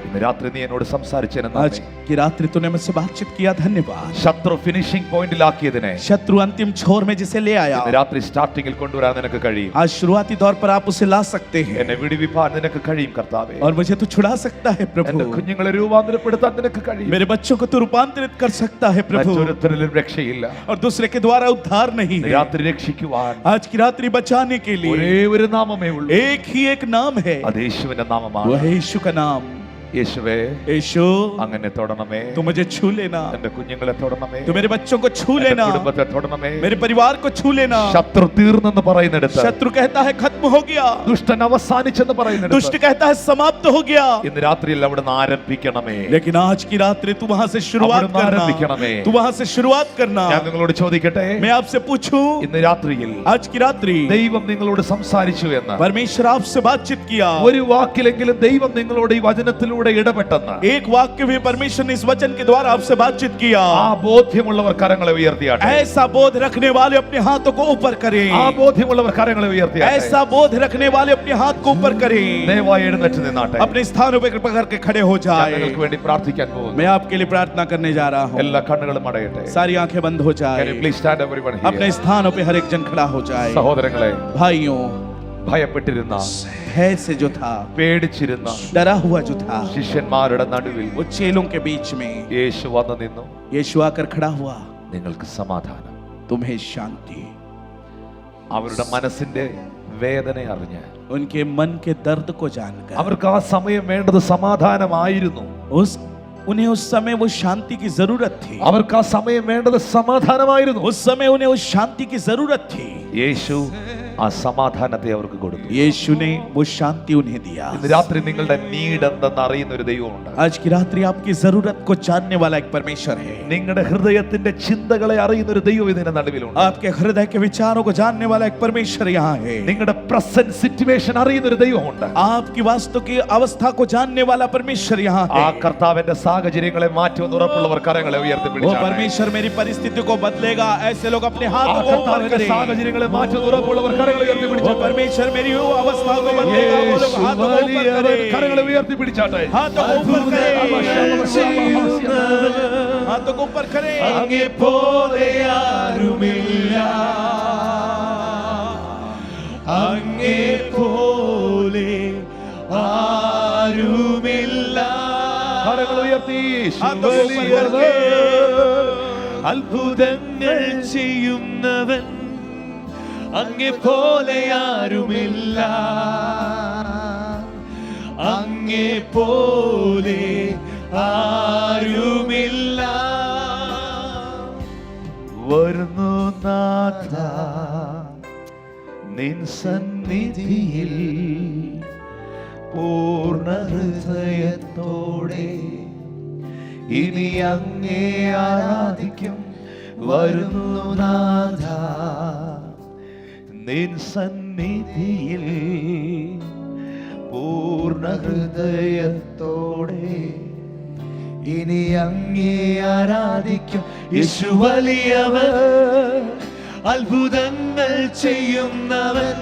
ഇന്ന് രാത്രി നീ എന്നോട് സംസാരിച്ചതിന് आज നന്ദി. की रात्रि तूने मुझसे बातचीत किया, धन्यवाद. ശത്രു ഫിനിഷിംഗ് പോയിന്റിലാക്കിയതിനെ शत्रु अंतिम छोर में जिसे ले आया, ഇന്ന് രാത്രി സ്റ്റാർട്ടിങ്ങിൽ കൊണ്ടുവരാൻ നിനക്ക് കഴിയും. आज शुरुआती दौर पर आप उसे ला सकते हैं. എന്നെ വിടുവിപ്പാൻ നിനക്ക് കഴിയും കർത്താവേ. और मुझे तू छुड़ा सकता है എന്റെ प्रभु. കുഞ്ഞുങ്ങളെ രൂപാന്തരപ്പെടുത്താൻ നിനക്ക് കഴിയും. मेरे बच्चों को तू रूपांतरित कर सकता है प्रभु. മറ്റൊരുത്തരിലും രക്ഷയില്ല. और दूसरे के द्वारा उद्धार नहीं ഇന്ന് है. രാത്രി രക്ഷിക്കുവാൻ आज की रात्रि बचाने के लिए ഒരേ ഒരു നാമമേ ഉള്ളൂ. एक ही एक नाम है, അത് യേശുവിന്റെ वो നാമമാണ്. है यीशु का नाम. യേശുവേ, यीशु, അങ്ങനെ തൊടണമേ. तू मुझे छू लेना. എന്റെ കുഞ്ഞുങ്ങളെ തൊടണമേ. तू मेरे बच्चों को छू എന്റെ लेना. കുടുംബത്തെ തൊടണമേ. मेरे परिवार को छू लेना. ശത്രു തീർന്നെന്ന് പറയുന്നിടത്ത്, शत्रु कहता है खत्म हो गया, ദുഷ്ടൻ അവസാനിച്ചെന്ന് दुष्ट പറയുന്നിടത്ത്, कहता है समाप्त हो गया. ഇന്ന് രാത്രിയിൽ അവിടുന്ന് ആരംഭിക്കണമേ. लेकिन आज की रात्रि तू वहां से शुरुआत അവിടുന്ന് करना. ആരംഭിക്കണമേ. तू वहां से शुरुआत करना. ഞാൻ നിങ്ങളോട് ചോദിക്കട്ടെ, मैं आपसे पूछूं, ഇന്ന് രാത്രിയിൽ आज की रात्रि ദൈവം നിങ്ങളോട് സംസാരിച്ചു എന്ന്, परमेश्वर आपसे बातचीत किया, ഒരു വാക്കിലെങ്കിലും ദൈവം നിങ്ങളോട് ഈ വചനത്തിലൂടെ ഇടപെട്ടെന്ന് एक वाक्य भी परमेश्वर ने इस वचन के द्वारा आपसे बातचीत किया, ആ ബോധ്യമുള്ളവർ കരങ്ങളെ ഉയർത്തിയാട്ടെ. ऐसा बोध रखने वाले अपने हाथों को ऊपर करें. ആ ബോധ്യമുള്ളവർ കരങ്ങളെ ഉയർത്തിയാട്ടെ. ऐसा बोध रखने वाले अपने हाथ को ऊपर करें. ദയവായി എഴുന്നേറ്റ് നിന്നാട്ടെ. अपने स्थानों पर कृपा करके खड़े हो ഞാൻ जाए. നിങ്ങൾക്ക് വേണ്ടി പ്രാർത്ഥിക്കാൻ പോകുന്നു. मैं आपके लिए प्रार्थना करने जा रहा हूँ. എല്ലാ കണ്ണുകളും അടയട്ടെ. सारी आंखें बंद हो Can जाए. you please stand everyone here? अपने स्थानों पे हर एक जन खड़ा हो जाए. സഹോദരങ്ങളെ, भाइयों, ഭയപ്പെട്ടിരുന്ന, भय से जो था, പേടിച്ചിരുന്ന डरा हुआ जो था, ശിഷ്യന്മാരുടെ നടുവിൽ वो चेलों के बीच में യേശു വന്നു നിന്നു. यीशु आकर खड़ा हुआ. നിങ്ങൾക്ക് സമാധാനം. तुम्हें शांति. അവരുടെ മനസ്സിന്റെ വേദന അറിഞ്ഞ്, उनके मन के दर्द को जानकर, അവർക്ക് ആ സമയം വേണ്ടത് സമാധാനമായിരുന്നു. उन्हें उस समय वो शांति की जरूरत थी. അവർക്ക് ആ സമയം വേണ്ടത് സമാധാനമായിരുന്നു. उस समय उन्हें उस शांति की जरूरत थी. യേശു ആ സമാധാനത്തെ അവർക്ക് കൊടുത്തു. यीशु ने वो शांति उन्हें दिया. ഇന്ന് രാത്രി നിങ്ങളുടെ നീഡ് എന്തെന്ന് അറിയുന്ന ഒരു ദൈവമുണ്ട്. आज की रात्रि आपकी जरूरत को जानने वाला एक परमेश्वर है. നിങ്ങളുടെ ഹൃദയത്തിന്റെ ചിന്തകളെ അറിയുന്ന ഒരു ദൈവം ഇതിന്റെ നടുവിലുണ്ട്. आपके हृदय के विचारों को जानने वाला एक परमेश्वर यहाँ है. നിങ്ങളുടെ പ്രസന്റ് സിറ്റുവേഷൻ അറിയുന്ന ഒരു ദൈവമുണ്ട്. आपकी वास्तव की अवस्था को जानने वाला परमेश्वर यहाँ ആ है. കർത്താവിന്റെ സാഹചര്യങ്ങളെ മാറ്റുമെന്ന് ഉറപ്പുള്ളവർ കരങ്ങളെ ഉയർത്തി वो പിടിച്ചാട്ടെ. परमेश्वर मेरी परिस्थिति को बदलेगा. ऐसे लोग अपने हाथों को ऊपर കർത്താവിന്റെ करें. സാഹചര്യങ്ങളെ മാറ്റുമെന്ന് ഉറപ്പുള്ളവർ കരങ്ങളെ ഉയർത്തി वो പിടിച്ചാട്ടെ. परमेश्वर मेरी वो अवस्था को बदलेगा. वो लोग हाथों को ऊपर കരങ്ങളെ करें. ഉയർത്തി പിടിച്ചാട്ടെ. हाथों को ऊपर करें. हाथों को ऊपर करें. അങ്ങേ പോലെ ആരുമില്ല, അങ്ങേ പോലെ ആരുമില്ല. കരങ്ങൾ ഉയർത്തി അത്ഭുതങ്ങൾ ചെയ്യുന്നവൻ അങ്ങേ പോലെ ആരുമില്ല, അങ്ങേ പോലെ ആരുമില്ല. വരുന്നു നാഥ നിൻ സന്നിധിയിൽ പൂർണ്ണ ഹൃദയത്തോടെ ഇനി അങ്ങേ ആരാധിക്കും. വരുന്നു നാഥ നിൻ സന്നിധിയിൽ പൂർണ്ണ ഹൃദയത്തോടെ ഇനി അങ്ങേ ആരാധിക്കും. യേശു വലിയവൻ, അത്ഭുതങ്ങൾ ചെയ്യുന്നവൻ,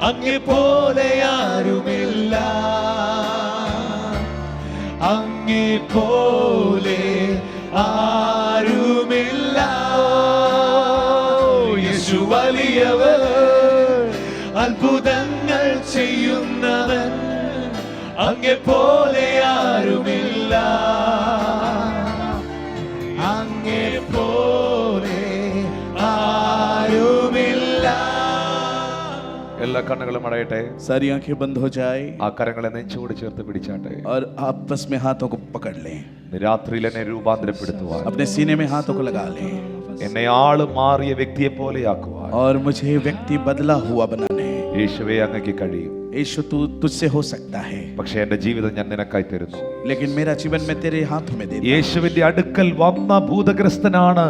അങ്ങേ പോലെ ആരുമില്ല, അങ്ങേ പോലെ ആരുമില്ല. യേശു അത്ഭുതങ്ങൾ ചെയ്യുന്നവൻ അങ്ങേ പോലെ ആരുമില്ല, അങ്ങേ പോലെ ആരുമില്ല. എല്ലാ കണ്ണുകളും അടയട്ടെ. सारी आंखें बंद हो जाए ആ കരങ്ങളെ നെഞ്ചോട് ചേർത്ത് പിടിച്ചാട്ടെ. और आपस में हाथों को पकड़ लें, രാത്രിയിൽ എന്നെ രൂപാന്തരപ്പെടുത്തുവാൻ, अपने सीने में हाथों को लगा लें എന്നെ ആള് മാറിയ വ്യക്തിയെ പോലെയാക്കുവാൻ और मुझे व्यक्ति बदला हुआ बनाने. യേശുവേ അങ്ങയ്ക്ക് കഴിയും. यीशु तू तुझसे हो सकता है, പക്ഷെ എന്റെ ജീവിതം ഞാൻ നിനക്കായി തരുന്നു. लेकिन मेरा जीवन मैं तेरे हाथों में देता हूं. യേശുവിന്റെ അടുക്കൽ വന്ന ഭൂതഗ്രസ്തനാണ്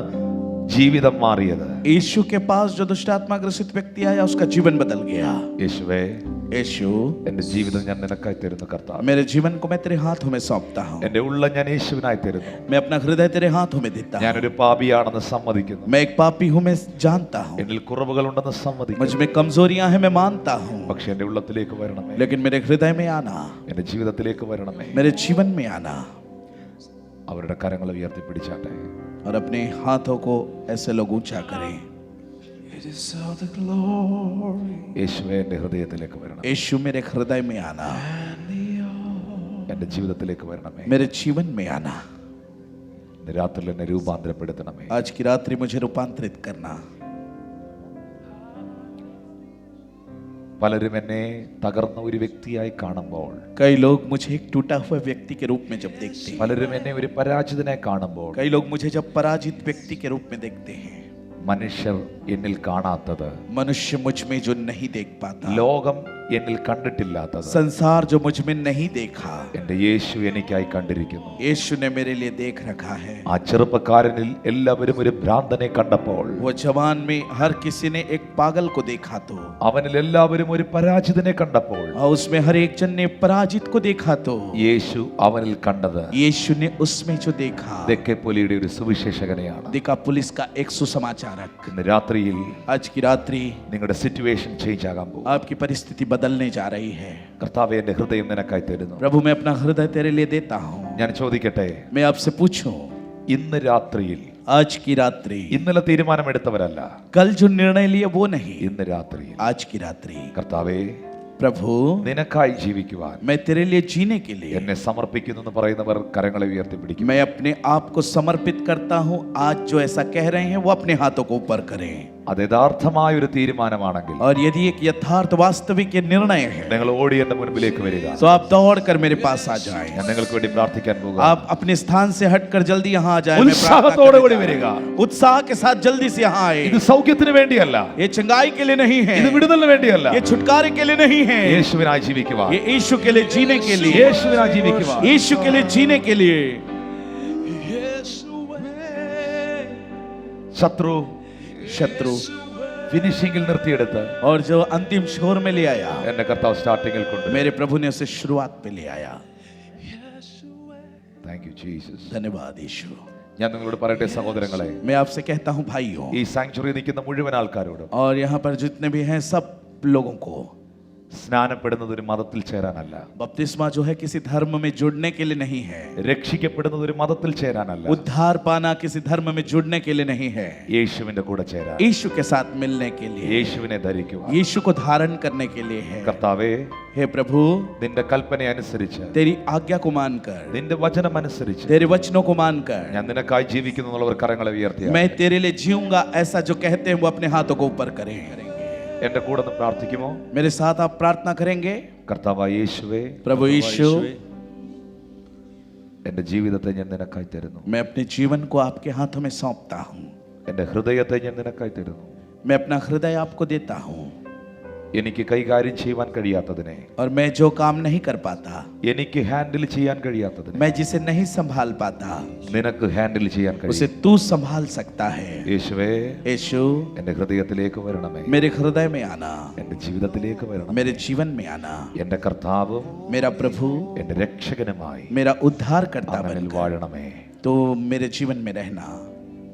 ജീവിതം മാറിയത്. यीशु के पास जो दुष्टात्मा ग्रसित व्यक्ति आया उसका जीवन बदल गया. യേശുവേ यीशु എന്റെ ജീവിതം ഞാൻ നിനക്കായി തരുന്നു കർത്താവേ. मेरे जीवन को मैं तेरे हाथों में सौंपता हूँ. എന്റെ ഉള്ളം ഞാൻ യേശുവിനായി തരുന്നു. मैं अपना हृदय तेरे हाथों में देता हूँ. ഞാനൊരു പാപിയാണെന്ന് സമ്മതിക്കുന്നു. मैं एक पापी हूँ, मैं जानता हूँ. എന്നിൽ കുറവുകളുണ്ടെന്ന് मुझ സമ്മതിക്കുന്നു. में कमजोरियां हैं, मैं मानता हूँ. പക്ഷെ എന്റെ ഉള്ളത്തിലേക്ക് വരണമേ, लेकिन मेरे हृदय में आना, എന്റെ ജീവിതത്തിലേക്ക് വരണമേ. मेरे जीवन में आना അവരുടെ കരങ്ങൾ ഉയർത്തിപ്പിടിച്ചാട്ടെ. और अपने हाथों को ऐसे लोग ऊंचा करें. യേശുവേ എന്റെ ഹൃദയത്തിലേക്ക് വരണം, यीशु मेरे हृदय में आना, എന്റെ ജീവിതത്തിലേക്ക് വരണമേ. मेरे जीवन में आना. ഇന്ന് രാത്രിയിൽ എന്നെ രൂപാന്തരപ്പെടുത്തണമേ. आज की रात्रि मुझे रूपांतरित करना. പലരും എന്നെ തകർന്ന ഒരു വ്യക്തിയായി കാണുമ്പോൾ, कई लोग मुझे एक टूटा हुआ व्यक्ति के रूप में जब देखते हैं, പലരും എന്നെ ഒരു പരാജിതനായി കാണുമ്പോൾ, कई लोग मुझे जब पराजित व्यक्ति के रूप में देखते हैं, മനുഷ്യർ എന്നിൽ കാണാത്തത്, मनुष्य मुझ में जो नहीं देख पाता, ലോകം എന്നിൽ കണ്ടിട്ടില്ലാത്തത് संसार जो मुझ में नहीं देखा, എന്റെ യേശു എനിക്കായി കണ്ടിരിക്കുന്നു. यीशु ने मेरे लिए देख रखा है. ആ ചെറുപ്പക്കാരനിൽ എല്ലാവരും ഒരു ഭ്രാന്തനെ കണ്ടപ്പോൾ, वो जवान में हर किसी ने एक पागल को देखा तो, അവനിൽ എല്ലാവരും ഒരു പരാജിതനെ കണ്ടപ്പോൾ, और उसमें हर एक जन ने पराजित को देखा तो, യേശു അവനിൽ കണ്ടത് यीशु ने उसमें जो देखा, ദെക്കപ്പൊലിയുടെ ഒരു സുവിശേഷകനെയാണ്. देखा पुलिस का एक सुसमाचारक. ഇന്ന് രാത്രിയിൽ आज की रात्रि നിങ്ങളുടെ സിറ്റുവേഷൻ ചേഞ്ച് ആകാൻ പോകും. आपकी परिस्थिति बदलने जा रही है. കർത്താവേ എന്റെ ഹൃദയം നിനക്കായി തരുന്നു. प्रभु मैं अपना हृदय तेरे लिए देता हूँ. ഞാൻ ചോദിക്കട്ടെ, मैं आपसे पूछूं, ഇന്ന് രാത്രിയിൽ, आज की रात्रि, ഇന്നലെ തീരുമാനമെടുത്തവരല്ല, कल जो निर्णय लिए वो नहीं, ഇന്ന് രാത്രിയിൽ आज की रात्रि കർത്താവേ प्रभु നിനക്കായി ജീവിക്കുവാൻ मैं तेरे लिए जीने के लिए എന്നെ സമർപ്പിക്കുന്നു എന്ന് പറയുന്നവർ കരങ്ങളെ ഉയർത്തിപ്പിടിക്കും. मैं अपने आप को समर्पित करता हूँ. आज जो ऐसा कह रहे हैं वो अपने हाथों को ऊपर करें. അത് യഥാർത്ഥമായ ഒരു തീരുമാനമാണെങ്കിൽ और यदि एक यथार्थ वास्तविक ये निर्णय है നിങ്ങൾ ഓടി എന്റെ മുൻപിലേക്ക് വരിക. तो आप दौड़ कर मेरे पास आ जाएं. ഞാൻ നിങ്ങൾക്ക് വേണ്ടി പ്രാർത്ഥിക്കാൻ പോകുക. आप अपने स्थान से हटकर जल्दी यहाँ आ जाएं. मैं प्रार्थना ഉത്സാഹത്തോടെ करने ഓടി जा വരിക. रहा हूं. उत्साह के साथ जल्दी से यहाँ आए. ഇത് സൗഖ്യത്തിന് വേണ്ടിയല്ല, ये चंगाई के लिए नहीं है, ഇത് വിടുതലിന് വേണ്ടിയല്ല, ये छुटकारे के लिए नहीं है, യേശുവിനായി ജീവിക്കുവാൻ, ये यीशु के लिए जीने के लिए, യേശുവിനായി ജീവിക്കുവാൻ. यीशु के लिए जीने के लिए. ശത്രു ഫിനിഷിംഗിൽ നിർത്തിയെടുത്ത് और जो अंतिम छोर में ले आया, എന്നെ കർത്താവ് സ്റ്റാർട്ടിങ്ങിൽ കൊണ്ട്. मेरे प्रभु ने उसे शुरुआत पे ले आया. Thank you Jesus. धन्यवाद यीशु. ഞാൻ നിങ്ങളോട് പറയട്ടെ സഹോദരങ്ങളെ, मैं आपसे कहता हूँ भाइयों, ഈ സാങ്ച്വറി നിൽക്കുന്ന മുഴുവൻ ആൾക്കാരോടും, और यहाँ पर जितने भी हैं सब लोगों को, സ്നാനപ്പെടുന്നത് ഒരു മതത്തിൽ ചേരാനല്ല, बपतिस्मा जो है किसी धर्म में जुड़ने के लिए नहीं है, രക്ഷിക്കപ്പെടുന്നത് ഒരു മതത്തിൽ ചേരാനല്ല, उद्धार पाना किसी धर्म में जुड़ने के लिए नहीं है, യേശുവിന്റെ കൂടെ ചേരാൻ, यीशु के साथ मिलने के लिए, യേശുവിനെ ധരിക്കുക. यीशु को धारण करने के लिए है. കർത്താവേ हे प्रभु, നിന്റെ കൽപ്പന അനുസരിച്ച്, तेरी आज्ञा को मानकर, നിന്റെ വചനം അനുസരിച്ച് तेरे वचनों को मानकर ഞാൻ നിനക്കായി ജീവിക്കുന്നു എന്നുള്ളവർ കരങ്ങളെ ഉയർത്തിയ मैं तेरे लिए जीऊंगा, ऐसा जो कहते हैं वो अपने हाथों को ऊपर करें. എന്റെ കൂടെ ഒന്ന് പ്രാർത്ഥിക്കുമോ? मेरे साथ आप प्रार्थना करेंगे. കർത്താവായ യേശുവേ, प्रभु यीशु, എന്റെ ജീവിതത്തെ ഞാൻ നിനക്കായി തരുന്നു. मैं अपने जीवन को आपके हाथों में सौंपता हूँ. എന്റെ ഹൃദയത്തെ ഞാൻ നിനക്കായി തരുന്നു. मैं अपना हृदय आपको देता हूँ. എനിക്ക് കൈകാര്യം ചെയ്യുവാൻ കഴിയാത്തതിനെ, और मैं जो काम नहीं कर पाता, എനിക്ക് ഹാൻഡിൽ ചെയ്യാൻ കഴിയാത്തതിനെ, मैं जिसे नहीं संभाल पाता, നിനക്ക് ഹാൻഡിൽ ചെയ്യാൻ उसे കഴിയും. तू संभाल सकता है. യേശുവേ, यीशु, എന്റെ ഹൃദയത്തിലേക്ക് വരണമേ, मेरे हृदय में आना, എന്റെ ജീവിതത്തിലേക്ക് വരണം. मेरे जीवन में आना, എന്റെ കർത്താവും मेरा प्रभु, എന്റെ രക്ഷകനുമായി मेरा उद्धार करता അവനിൽ बनकर വാഴണമേ. तो मेरे जीवन में रहना.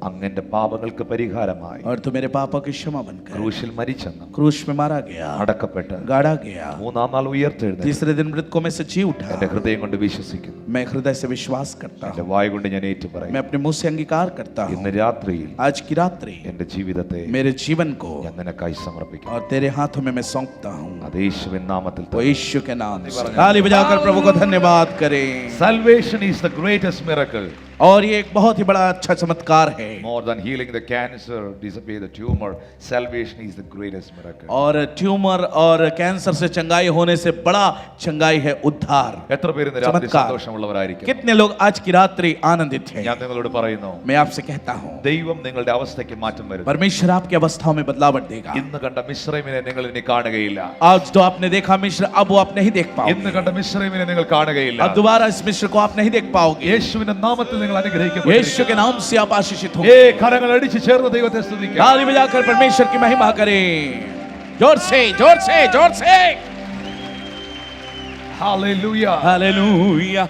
അങ്ങന്റെ പാപങ്ങൾക്ക് പരിഹാരമായി और तू मेरे पापों की क्षमा बनकर ക്രൂശിൽ മരിച്ചെന്നും क्रूस में मारा गया, അടക്കപ്പെട്ട് गाड़ा गया, മൂന്നാം നാൾ ഉയർത്തെഴുന്നേറ്റ് तीसरे दिन मृतकों में से जी उठा। എന്റെ ഹൃദയം കൊണ്ട് വിശ്വസിക്കുന്നു, मैं हृदय से विश्वास करता എന്റെ हूँ, വായ കൊണ്ട് ഞാൻ ഏറ്റുപറയും. मैं अपने मुंह से अंगीकार करता हूँ। ഇന്ന് രാത്രിയിൽ आज की रात्रि എന്റെ ജീവിതത്തെ मेरे जीवन को ഞാൻ നിനക്കായി സമർപ്പിക്കുന്നു. और तेरे हाथों में मैं सौंपता हूँ। അത് യേശുവിൻ നാമത്തിൽ वो यीशु के नाम से ताली बजाकर प्रभु को धन्यवाद करें। Salvation is the greatest miracle. और ये एक बहुत ही बड़ा अच्छा चमत्कार है। More than healing the cancer, disappear the tumor, salvation is the greatest miracle. और ट्यूमर और कैंसर से चंगाई होने से बड़ा चंगाई है उद्धार। എത്ര പേര് ഇന്ന് രാത്രി ചമത്കാർ. സന്തോഷമുള്ളവരായിരിക്കും? कितने लोग आज की रात्रि आनंदित हैं? ഞാൻ നിങ്ങളോട് പറയുന്നു, मैं आपसे कहता हूँ, ദൈവം നിങ്ങളുടെ അവസ്ഥയ്ക്ക് മാറ്റം വരും. परमेश्वर आपकी अवस्थाओं में बदलाव देगा। ഇന്ന് കണ്ട മിശ്രമിനെ നിങ്ങൾ ഇനി കാണുകയില്ല. आज जो आपने देखा मिश्र, अब वो आप नहीं देख ഇന്ന് पाओगे। കണ്ട മിശ്രമിനെ നിങ്ങൾ കാണുകയില്ല. अब दोबारा इस मिश्र को आप नहीं देख पाओगे। യേശുവിന്റെ നാമത്തിൽ നിങ്ങൾ അനുഗ്രഹിക്കപ്പെടും. यीशु के नाम से आप आशीषित ഏ होंगे। കരങ്ങൾ അടിച്ച് ചേർന്ന് ദൈവത്തെ സ്തുതിക്കാം. ताली बजाकर परमेश्वर की महिमा करें। जोर से, जोर से, जोर से। Hallelujah. हालेलुया।